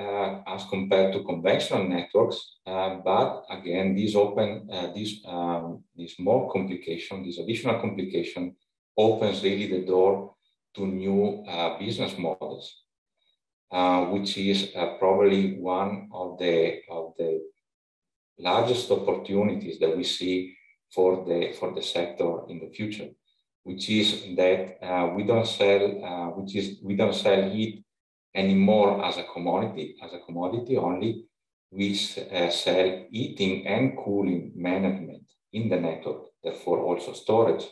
as compared to conventional networks, but again, this more complication, this additional complication opens really the door to new business models, which is probably one of the largest opportunities that we see for the sector in the future, which is that we don't sell heat anymore as a commodity only. We sell heating and cooling management in the network, therefore also storage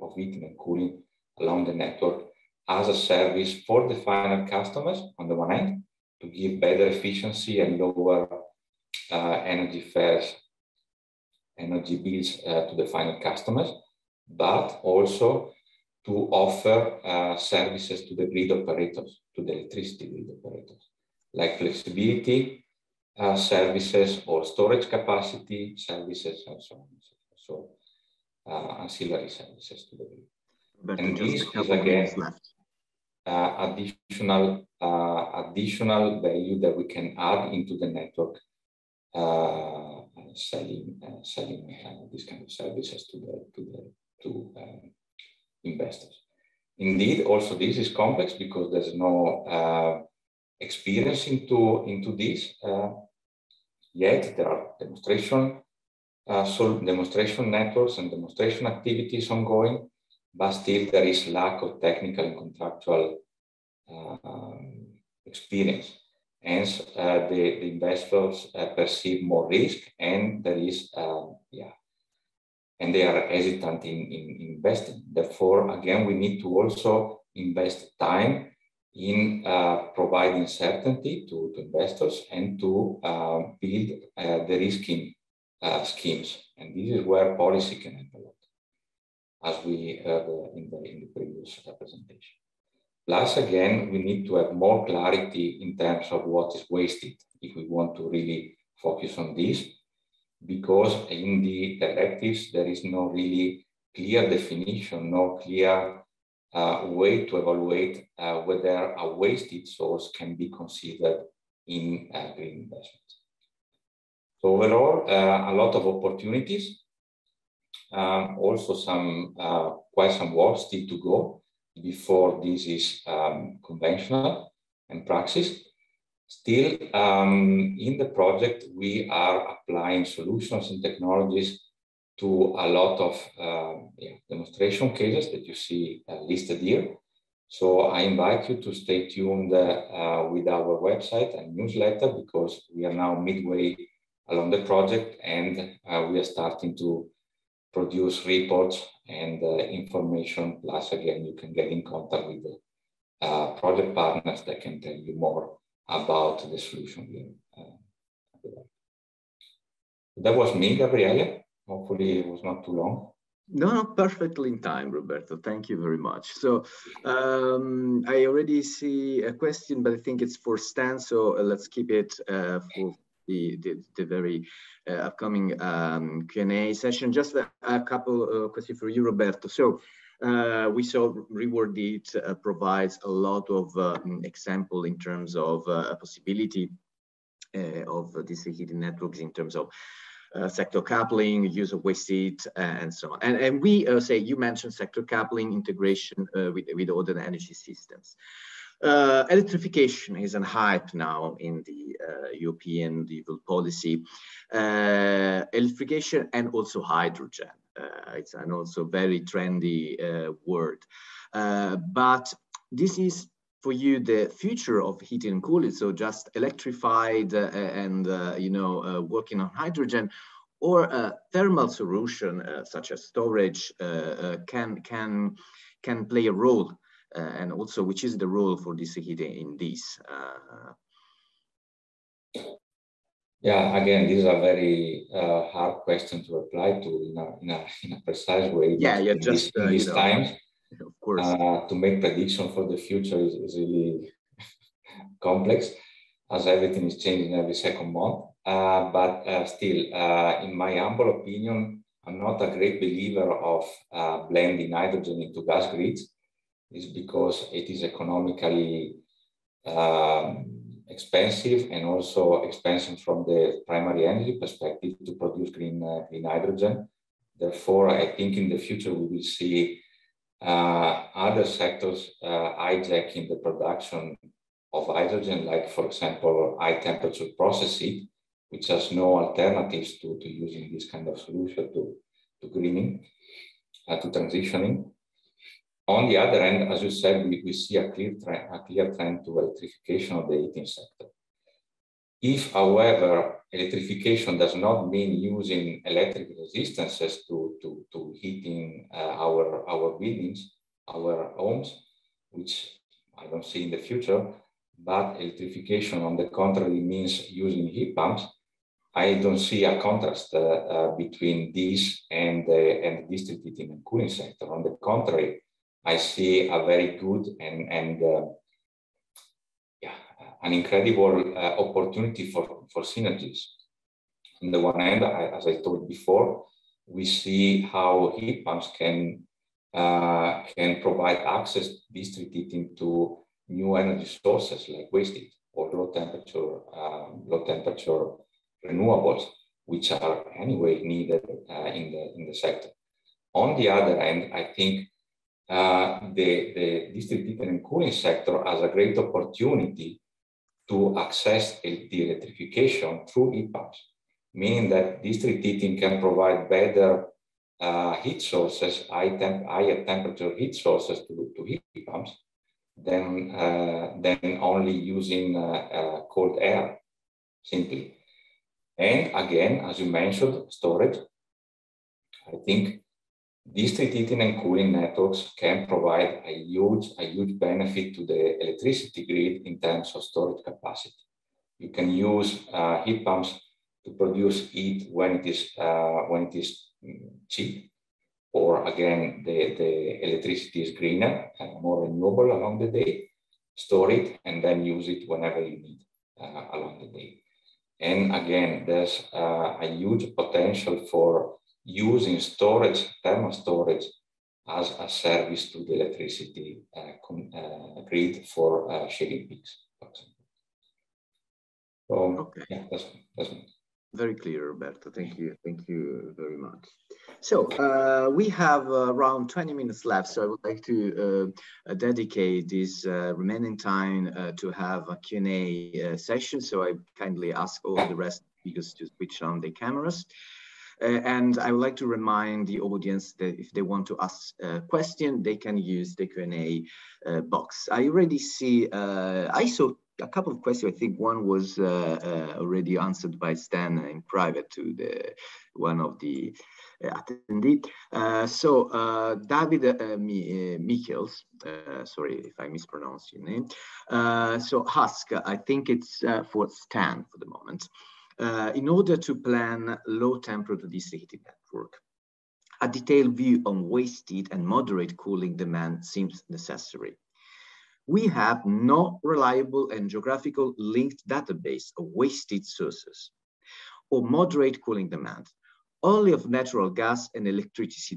of heating and cooling along the network as a service for the final customers on the one hand, to give better efficiency and lower energy bills to the final customers, but also to offer services to the grid operators, to the electricity grid operators, like flexibility services or storage capacity services and so on and so forth. So ancillary services to the grid. But and this is again additional value that we can add into the network, selling these kind of services to investors. Indeed, also this is complex because there's no experience into this yet. There are demonstration networks and demonstration activities ongoing, but still there is lack of technical and contractual experience. Hence, the investors perceive more risk, and there is, and they are hesitant in investing. Therefore, again, we need to also invest time in providing certainty to investors and to build de-risking schemes. And this is where policy can help a lot, as we heard in the previous presentation. Plus, again, we need to have more clarity in terms of what is wasted if we want to really focus on this, because in the directives, there is no really clear definition, no clear way to evaluate whether a wasted source can be considered in green investments. So overall, a lot of opportunities. Also quite some work still to go before this is conventional and praxis. Still, in the project, we are applying solutions and technologies to a lot of demonstration cases that you see listed here. So I invite you to stay tuned with our website and newsletter, because we are now midway along the project, and we are starting to produce reports and information. Plus, again, you can get in contact with the project partners that can tell you more about the solution here. That was me, Gabriele. Hopefully it was not too long. No, perfectly in time, Roberto. Thank you very much. So I already see a question, but I think it's for Stan. So let's keep it for the very upcoming Q&A session. Just a couple of questions for you, Roberto. So we saw RewardIT provides a lot of example in terms of a possibility of DC heating networks in terms of sector coupling, use of waste heat, and so on. And we say, you mentioned sector coupling, integration with other energy systems. Electrification is a hype now in the European level policy. Electrification and also hydrogen. It's an also very trendy word. But this is for you the future of heating and cooling, so just electrified and working on hydrogen, or a thermal solution such as storage can play a role, and also which is the role for DC heating in this? Yeah, again, this is a very hard question to reply to in a precise way. Yeah, just in these times. Of course. To make prediction for the future is really complex, as everything is changing every second month. But still, in my humble opinion, I'm not a great believer of blending hydrogen into gas grids. It's because it is economically expensive, and also expensive from the primary energy perspective to produce green hydrogen. Therefore, I think in the future we will see other sectors hijacking the production of hydrogen, like, for example, high temperature process heat, which has no alternatives to using this kind of solution to greening, to transitioning. On the other hand, as you said, we see a clear trend to electrification of the heating sector. If, however, electrification does not mean using electric resistances to heating our buildings, our homes, which I don't see in the future, but electrification, on the contrary, means using heat pumps, I don't see a contrast between this and the district heating and cooling sector. On the contrary, I see a very good and an incredible opportunity for synergies. On the one hand, as I told before, we see how heat pumps can provide access to district heating to new energy sources like waste heat or low temperature renewables, which are anyway needed in the sector. On the other hand, I think the district heating and cooling sector has a great opportunity to access the electrification through heat pumps, meaning that district heating can provide better heat sources, higher temperature heat sources to heat pumps than only using cold air, simply. And again, as you mentioned, storage. I think district heating and cooling networks can provide a huge benefit to the electricity grid in terms of storage capacity. You can use heat pumps to produce heat when it is cheap, or again the electricity is greener and more renewable along the day. Store it and then use it whenever you need along the day. And again, there's a huge potential for using storage, thermal storage, as a service to the electricity grid for shading peaks, for example. So, okay. Yeah, that's me. Very clear, Roberto. Thank you very much. So we have around 20 minutes left, so I would like to dedicate this remaining time to have a Q&A session. So I kindly ask all the rest speakers to switch on their cameras. And I would like to remind the audience that if they want to ask a question, they can use the Q&A box. I already see, I saw a couple of questions. I think one was already answered by Stan in private to one of the attendees. David Michels, sorry if I mispronounce your name. So ask, I think it's for Stan for the moment. In order to plan low temperature district heating network, a detailed view on waste heat and moderate cooling demand seems necessary. We have no reliable and geographical linked database of waste heat sources or moderate cooling demand, only of natural gas and electricity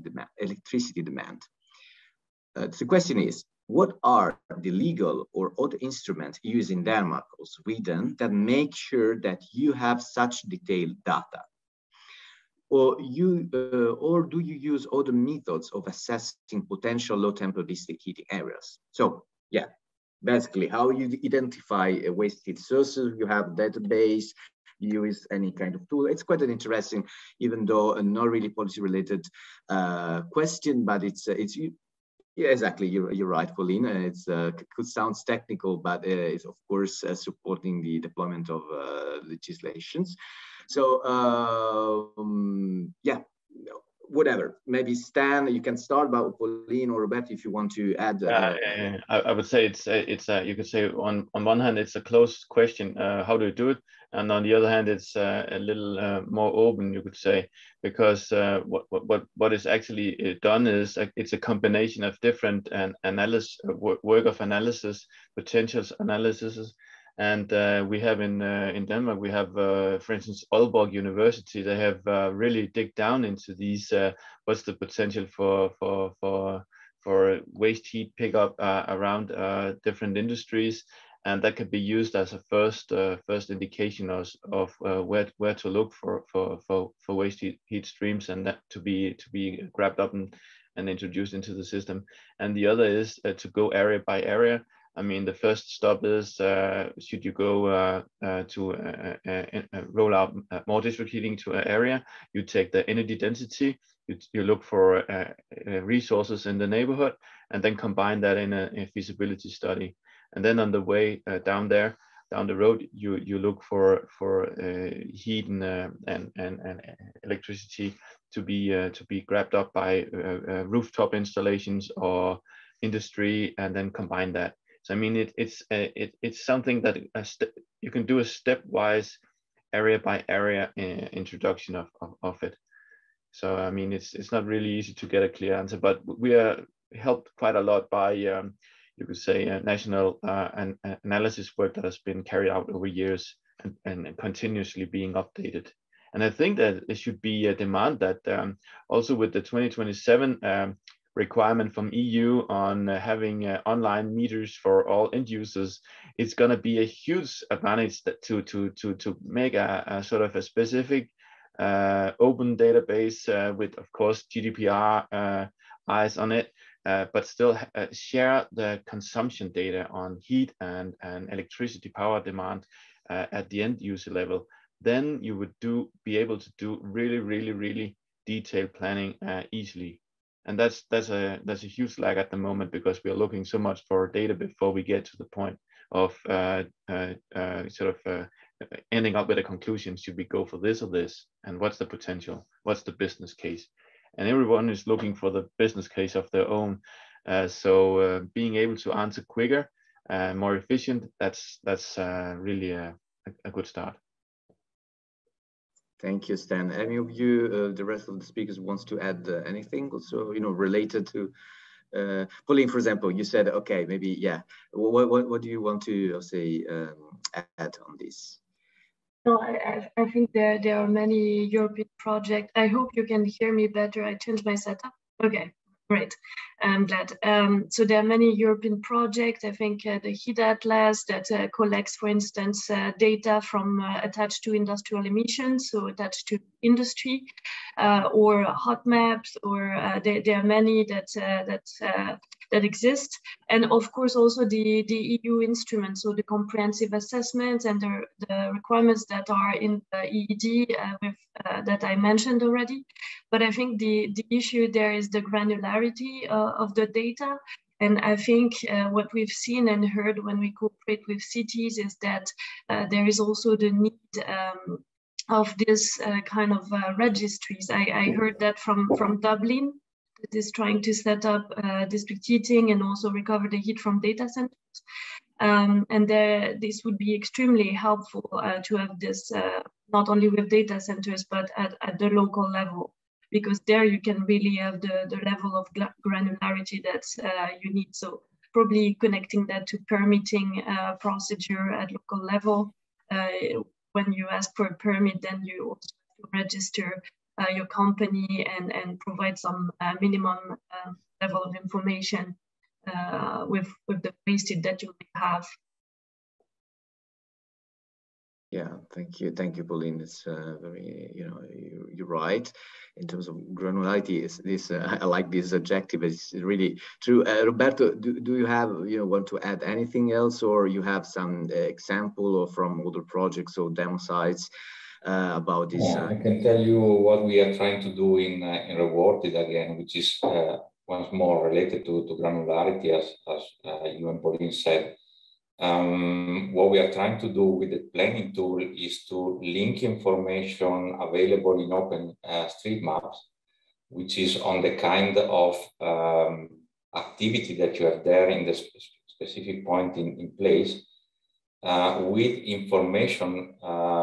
demand. The question is, what are the legal or other instruments used in Denmark or Sweden that make sure that you have such detailed data? Or do you use other methods of assessing potential low temperature district heating areas? So yeah, basically how you identify waste heat sources, you have a database, you use any kind of tool. It's quite an interesting, even though not really policy related question, but it's yeah, exactly. You're right, Pauline. It's could sound technical, but it's of course supporting the deployment of legislations. So yeah, whatever. Maybe Stan, you can start, but Pauline or Roberto, if you want to add. I would say it's you could say on one hand it's a closed question, how do you do it, and on the other hand it's a little more open, you could say, because what is actually done is it's a combination of different work of analysis, potential analysis. And we have in Denmark, we have, for instance, Aalborg University. They have really dig down into these. What's the potential for waste heat pickup around different industries, and that could be used as a first indication of where to look for waste heat streams, and that to be grabbed up and introduced into the system. And the other is to go area by area. I mean, the first stop is should you go to roll out more district heating to an area, you take the energy density, you look for resources in the neighborhood, and then combine that in a feasibility study. And then on the way down the road, you look for heat and electricity to be grabbed up by rooftop installations or industry, and then combine that. So I mean, it's something that you can do a stepwise, area by area introduction of it. So I mean, it's not really easy to get a clear answer, but we are helped quite a lot by you could say national analysis work that has been carried out over years and continuously being updated. And I think that it should be a demand that also with the 2027 requirement from EU on having online meters for all end users, it's going to be a huge advantage that to make a sort of a specific open database with, of course, GDPR eyes on it, but still share the consumption data on heat and electricity power demand at the end user level. Then you would be able to do really detailed planning easily. And that's a huge lag at the moment, because we are looking so much for data before we get to the point of ending up with a conclusion. Should we go for this or this? And what's the potential? What's the business case? And everyone is looking for the business case of their own. So being able to answer quicker, more efficient, that's really a good start. Thank you, Stan. Any of you, the rest of the speakers, wants to add anything also, related to Pauline, for example? You said, okay, maybe, yeah. What do you want to say add on this? No, I think there are many European projects. I hope you can hear me better. I changed my setup. Okay, great. I'm glad. So there are many European projects. I think the Heat Atlas that collects, for instance, data from attached to industrial emissions, so attached to industry, or hot maps, or there are many that exist. And of course, also the EU instruments, so the comprehensive assessments and the requirements that are in the EED that I mentioned already. But I think the issue there is the granularity of the data. And I think what we've seen and heard when we cooperate with cities is that there is also the need of this kind of registries. I heard that from Dublin, that is trying to set up district heating and also recover the heat from data centers. And this would be extremely helpful to have this not only with data centers, but at the local level, because there you can really have the level of granularity that you need. So probably connecting that to permitting procedure at local level. When you ask for a permit, then you also have to register your company and provide some minimum level of information with the waste that you have. Yeah, thank you, Pauline. It's very, you're right in terms of granularity. I like this adjective. It's really true. Roberto, do you have want to add anything else, or you have some example or from other projects or demo sites about this? Yeah, I can tell you what we are trying to do in Rewarded again, which is once more related to granularity, as you and Pauline said. What we are trying to do with the planning tool is to link information available in OpenStreetMaps, which is on the kind of activity that you have there in the specific point in place, with information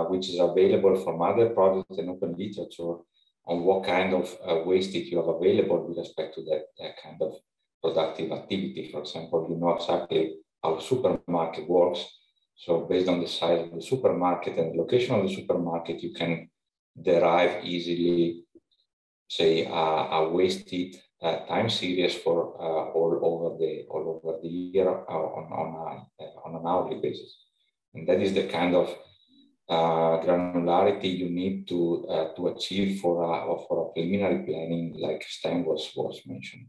which is available from other projects and open literature on what kind of waste you have available with respect to that kind of productive activity. For example, you know exactly how a supermarket works. So based on the size of the supermarket and the location of the supermarket, you can derive easily, say, a wasted time series for all over the year on an hourly basis. And that is the kind of granularity you need to achieve for a preliminary planning, like Stan was mentioning.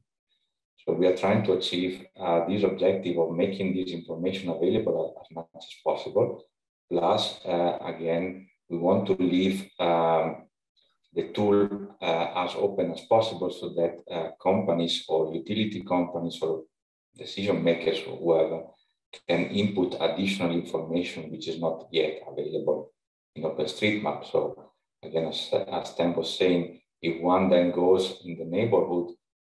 So we are trying to achieve this objective of making this information available as much as possible. Plus, again, we want to leave the tool as open as possible, so that companies or utility companies or decision makers or whoever can input additional information which is not yet available in OpenStreetMap. So again, as Stan was saying, if one then goes in the neighborhood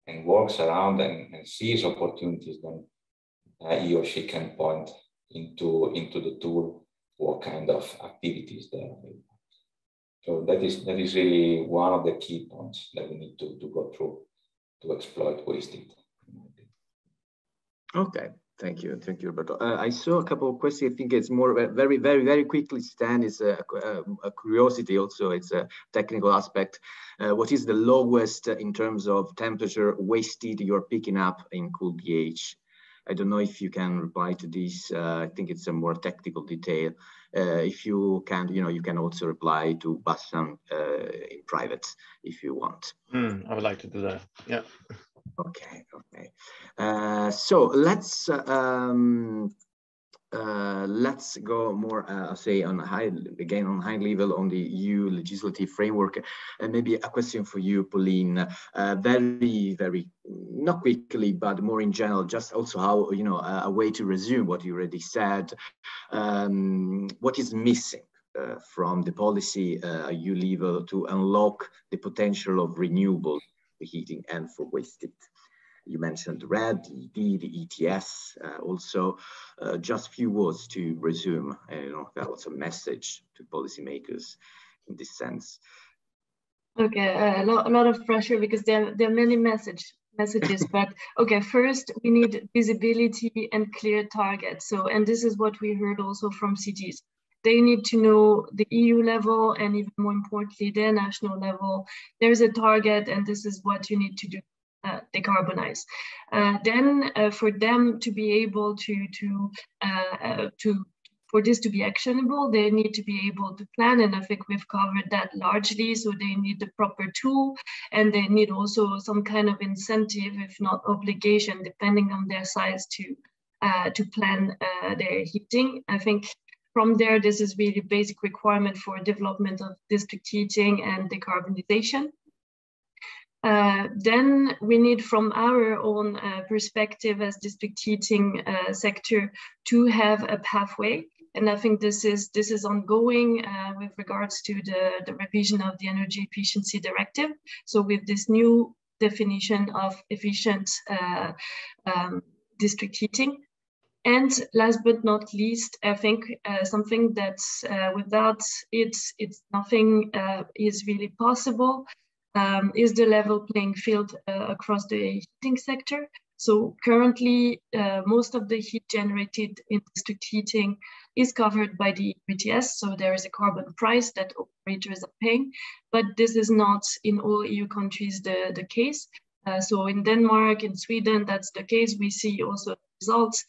and walks around and sees opportunities, then he or she can point into the tool what kind of activities there are available. So that is really one of the key points that we need to go through to exploit wasted. Okay, thank you, Roberto. I saw a couple of questions. I think it's more very, very, very quickly. Stan, is a curiosity also. It's a technical aspect. What is the lowest in terms of temperature wasted you're picking up in CoolPH? I don't know if you can reply to this. I think it's a more technical detail. If you can, you can also reply to Bassam in private if you want. I would like to do that. Yeah. Okay. So let's let's go more, say, on high level on the EU legislative framework. And maybe a question for you, Pauline, very, not quickly, but more in general, just also how, you know, a way to resume what you already said. What is missing from the policy EU level to unlock the potential of renewable heating and for waste heat? You mentioned RED, the ED, the ETS, also just few words to resume, you know, that was a message to policymakers in this sense. Okay, a lot of pressure because there are many messages, but okay, first we need visibility and clear targets. So, and this is what we heard also from cities. They need to know the EU level and even more importantly, their national level. There's a target and this is what you need to do. Decarbonize. Then for them to be able for this to be actionable, they need to be able to plan, and I think we've covered that largely. So they need the proper tool, and they need also some kind of incentive, if not obligation, depending on their size, to plan their heating. I think from there, this is really basic requirement for development of district heating and decarbonization. Then we need, from our own perspective as district heating sector, to have a pathway. And I think this is ongoing with regards to the revision of the Energy Efficiency Directive. So with this new definition of efficient district heating. And last but not least, I think something that's without it's nothing is really possible. Is the level playing field across the heating sector. So currently, most of the heat generated in district heating is covered by the ETS. So there is a carbon price that operators are paying, but this is not in all EU countries the case. So in Denmark, in Sweden, that's the case. We see also results,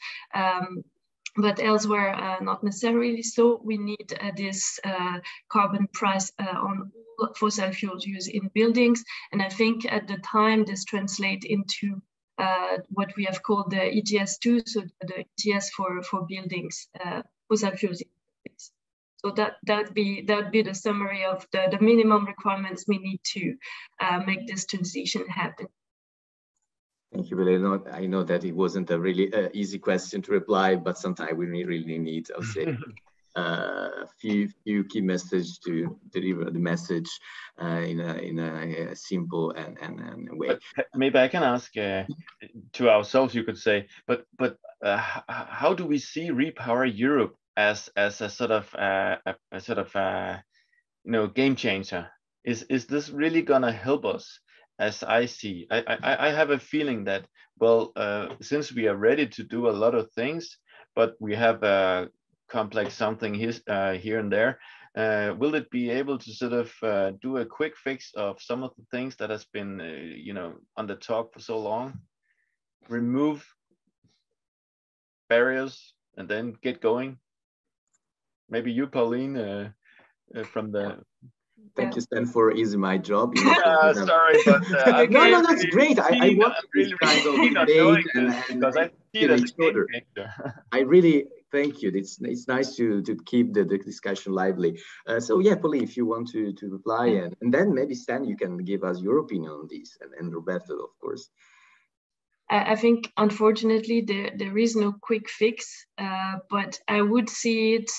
but elsewhere, not necessarily. So we need this carbon price on fossil fuels used in buildings. And I think at the time this translates into what we have called the ETS2, so the ETS for buildings, fossil fuels in buildings. So that'd be the summary of the minimum requirements we need to make this transition happen. Thank you, Pauline. I know that it wasn't a really easy question to reply, but sometimes we really need, I'll say, a few key messages to deliver the message in a simple and way. But maybe I can ask to ourselves, you could say, but how do we see Repower Europe as a sort of game changer? Is this really gonna help us? As I see, I have a feeling that, well, since we are ready to do a lot of things, but we have a complex something here and there, will it be able to sort of do a quick fix of some of the things that has been, on the talk for so long, remove barriers and then get going? Maybe you, Pauline, from the... Thank you, Stan, for easing my job. Sorry, but no, that's great. I want really kind of debate because I see it as a game changer. I really thank you. It's nice to keep the discussion lively. So yeah, Pauline, if you want to reply, and then maybe Stan, you can give us your opinion on this, and Roberto, of course. I think, unfortunately, there is no quick fix, but I would see it,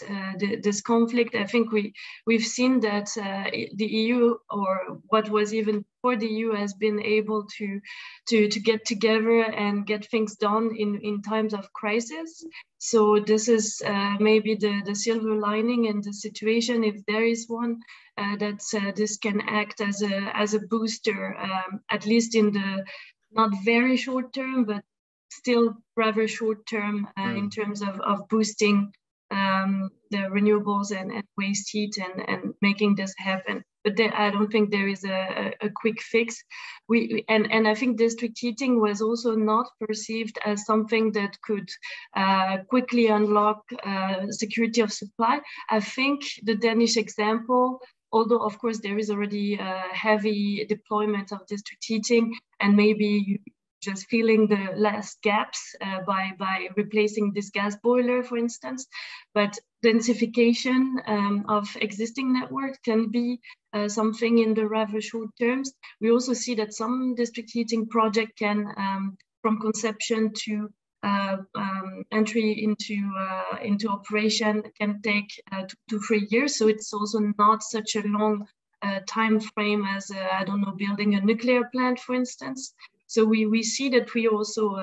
this conflict. I think we've seen that the EU, or what was even before the EU, has been able to get together and get things done in times of crisis. So this is maybe the silver lining in the situation, if there is one, that this can act as a booster, at least in the not very short term, but still rather short term in terms of boosting the renewables and waste heat and making this happen. But I don't think there is a quick fix. And I think district heating was also not perceived as something that could quickly unlock security of supply. I think the Danish example, although of course there is already a heavy deployment of district heating, and maybe you just filling the last gaps by replacing this gas boiler, for instance. But densification of existing network can be something in the rather short terms. We also see that some district heating project can, from conception to entry into operation, can take 2 to 3 years. So it's also not such a long time frame as, I don't know, building a nuclear plant, for instance. So we see that we also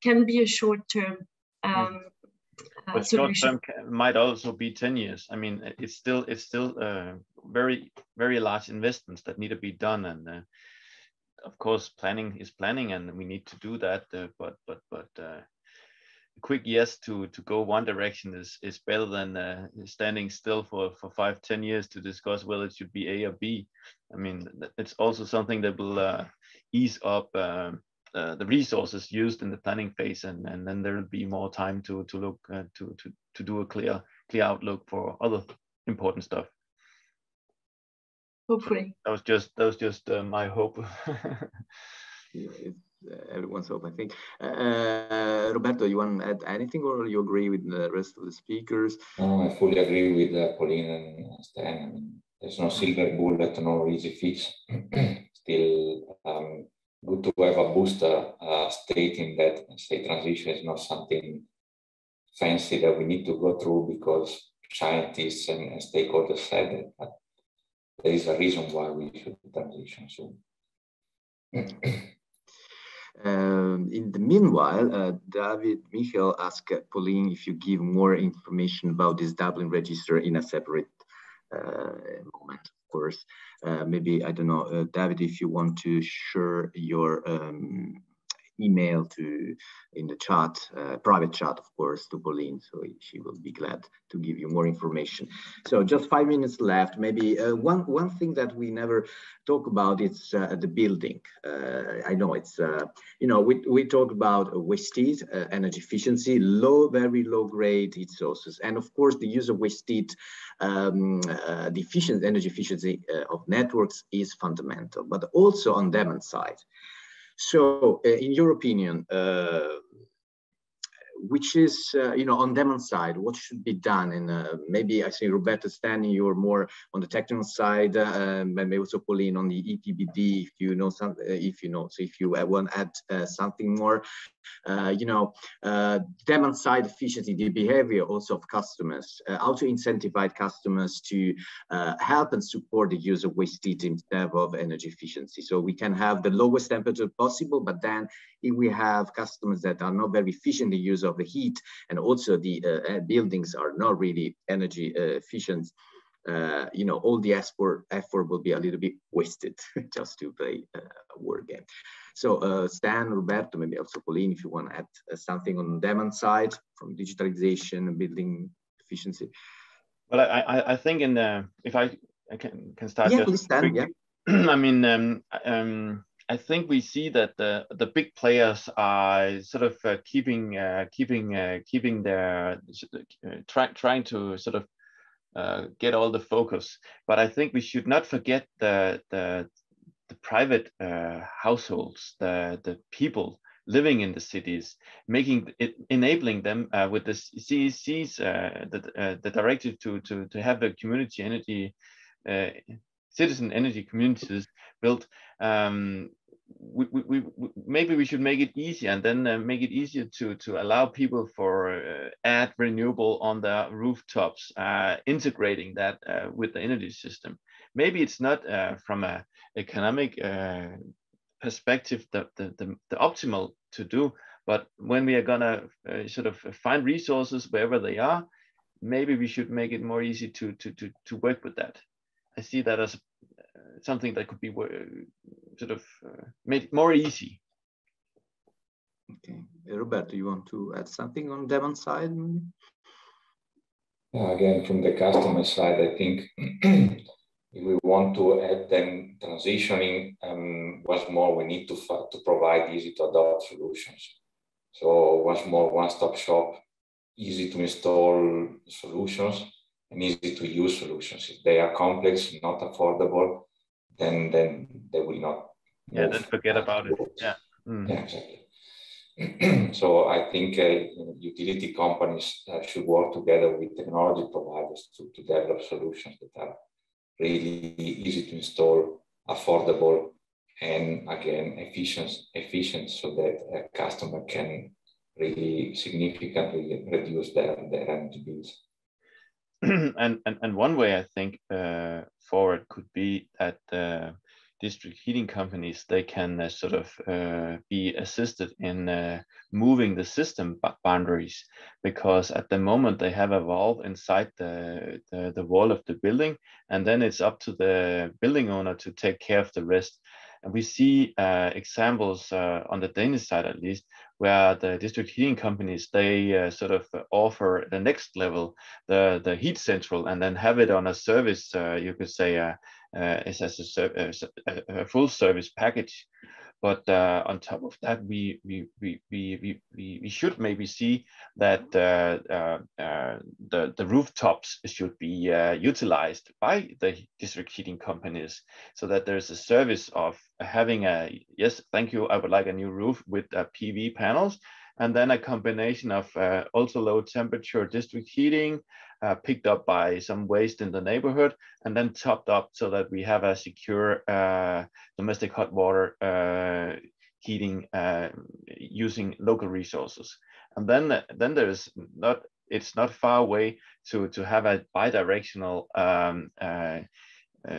can be a short-term but solution. short-term might also be 10 years. I mean, it's still very, very large investments that need to be done. And of course, planning is planning, and we need to do that. But quick yes to go one direction is better than standing still for 5-10 years to discuss whether it should be A or B. I mean, it's also something that will ease up the resources used in the planning phase, and then there will be more time to look to do a clear outlook for other important stuff. Hopefully. That was just my hope. It's everyone's hope, I think. Roberto, you want to add anything, or you agree with the rest of the speakers? No, I fully agree with Pauline and Stan. I mean, there's no silver bullet, no easy fix. Still good to have a booster stating that state transition is not something fancy that we need to go through because scientists and stakeholders said it, but there is a reason why we should transition soon. In the meanwhile, David Michael asked Pauline if you give more information about this Dublin register in a separate moment, of course. Maybe, I don't know, David, if you want to share your email in the chat, private chat, of course, to Pauline, so she will be glad to give you more information. So just 5 minutes left. Maybe one thing that we never talk about is the building. I know it's, you know, we talk about waste heat, energy efficiency, very low grade heat sources, and of course the use of waste heat, the energy efficiency of networks is fundamental, but also on demand side. So, in your opinion, which is, you know, on demand side, what should be done? And maybe I see Roberto standing, you're more on the technical side, maybe also Pauline on the EPBD, if you know something, so if you want to add something more, you know, demand side efficiency, the behavior also of customers, how to incentivize customers to help and support the use of waste heat instead of energy efficiency. So we can have the lowest temperature possible, but then if we have customers that are not very efficient in the use of the heat, and also the buildings are not really energy efficient, you know, all the effort will be a little bit wasted, just to play a word game. So Stan, Roberto, maybe also Pauline, if you want to add something on the demand side from digitalization and building efficiency. Well, I think if I can start. Yeah, please, Stan. Yeah. I mean, I think we see that the big players are sort of keeping their trying to sort of get all the focus, but I think we should not forget the private households, the people living in the cities, enabling them with the CEC's the directive to have the community energy citizen energy communities built. Maybe we should make it easier, and then make it easier to allow people for add renewable on their rooftops, integrating that with the energy system. Maybe it's not from an economic perspective the optimal to do, but when we are gonna sort of find resources wherever they are, maybe we should make it more easy to work with that. I see that as something that could be sort of made more easy. Okay, Roberto, you want to add something on demand side? Again, from the customer side, I think if we want to add them transitioning, once more we need to provide easy to adopt solutions. So once more, one-stop shop, easy to install solutions, and easy to use solutions. If they are complex, not affordable, then they will not. Yeah, then forget about it. Yeah. Yeah, exactly. So I think utility companies should work together with technology providers to develop solutions that are really easy to install, affordable, and again, efficient so that a customer can really significantly reduce their energy bills. And one way I think forward could be that district heating companies, they can sort of be assisted in moving the system boundaries, because at the moment they have a valve inside the wall of the building, and then it's up to the building owner to take care of the rest. And we see examples on the Danish side, at least, where the district heating companies, they sort of offer the next level, the heat central, and then have it on a service, you could say, as a full service package. But on top of that, we should maybe see that the rooftops should be utilized by the district heating companies, so that there's a service of having a, yes, thank you, I would like a new roof with PV panels, and then a combination of ultra low temperature district heating, picked up by some waste in the neighborhood, and then topped up so that we have a secure domestic hot water heating using local resources. And then there's not, it's not far away to have a bidirectional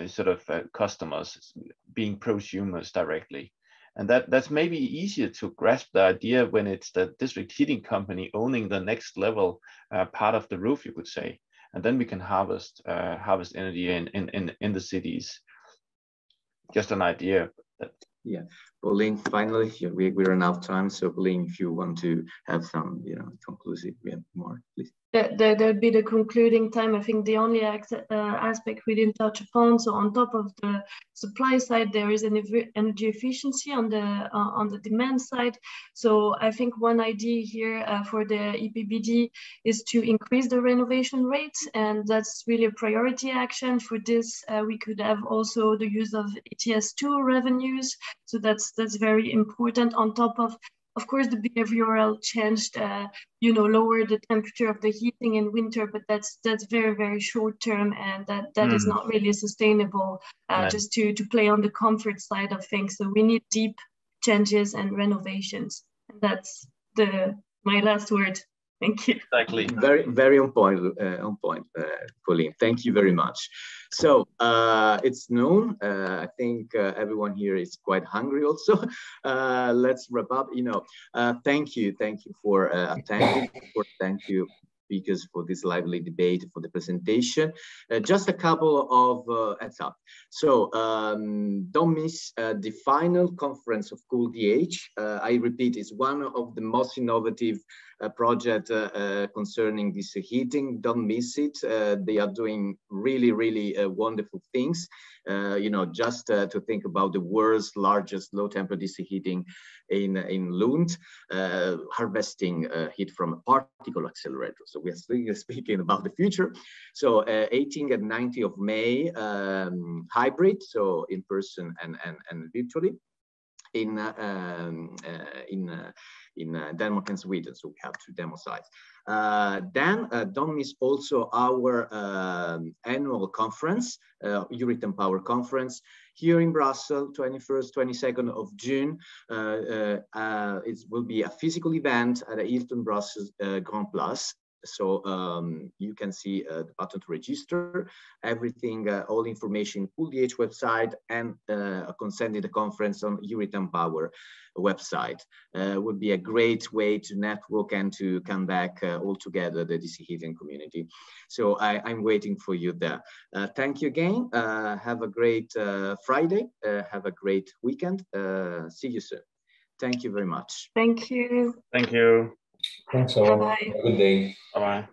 sort of customers being prosumers directly. And that's maybe easier to grasp the idea when it's the district heating company owning the next level part of the roof, you could say. And then we can harvest energy in the cities. Just an idea. Yeah, Pauline, finally, we run out of time. So Pauline, if you want to have some, conclusive more, please. There'd be the concluding time. I think the only aspect we didn't touch upon. So on top of the supply side, there is an energy efficiency on the demand side. So I think one idea here for the EPBD is to increase the renovation rates, and that's really a priority action. For this, we could have also the use of ETS2 revenues. So that's very important. On top of course, the behavioral changed, lower the temperature of the heating in winter, but that's very, very short term, and that is not really sustainable, just to play on the comfort side of things. So we need deep changes and renovations. And that's my last word. Thank you. Exactly. Very, very on point, Pauline. Thank you very much. So it's noon. I think everyone here is quite hungry also. Let's wrap up. Thank you for attending. Thank you, speakers, for this lively debate, for the presentation. Just a couple of heads up. So don't miss the final conference of CoolDH. I repeat, it's one of the most innovative project concerning this heating. Don't miss it. They are doing really, really wonderful things. Just to think about the world's largest low temperature district heating in Lund, harvesting heat from a particle accelerator. So we are speaking about the future. So 18th and 19th of May, hybrid, so in person and virtually, in Denmark and Sweden. So we have 2 demo sites. Then don't miss also our annual conference, Eureton Power Conference, here in Brussels, 21st, 22nd of June. It will be a physical event at the Hilton Brussels Grand Place. So you can see the button to register, everything, all information, CoolDH website, and concerning the conference on Eureton Power website. Would be a great way to network and to come back all together, the DC heating community. So I'm waiting for you there. Thank you again. Have a great Friday. Have a great weekend. See you soon. Thank you very much. Thank you. Thank you. Thanks all. Have a good day. Bye-bye.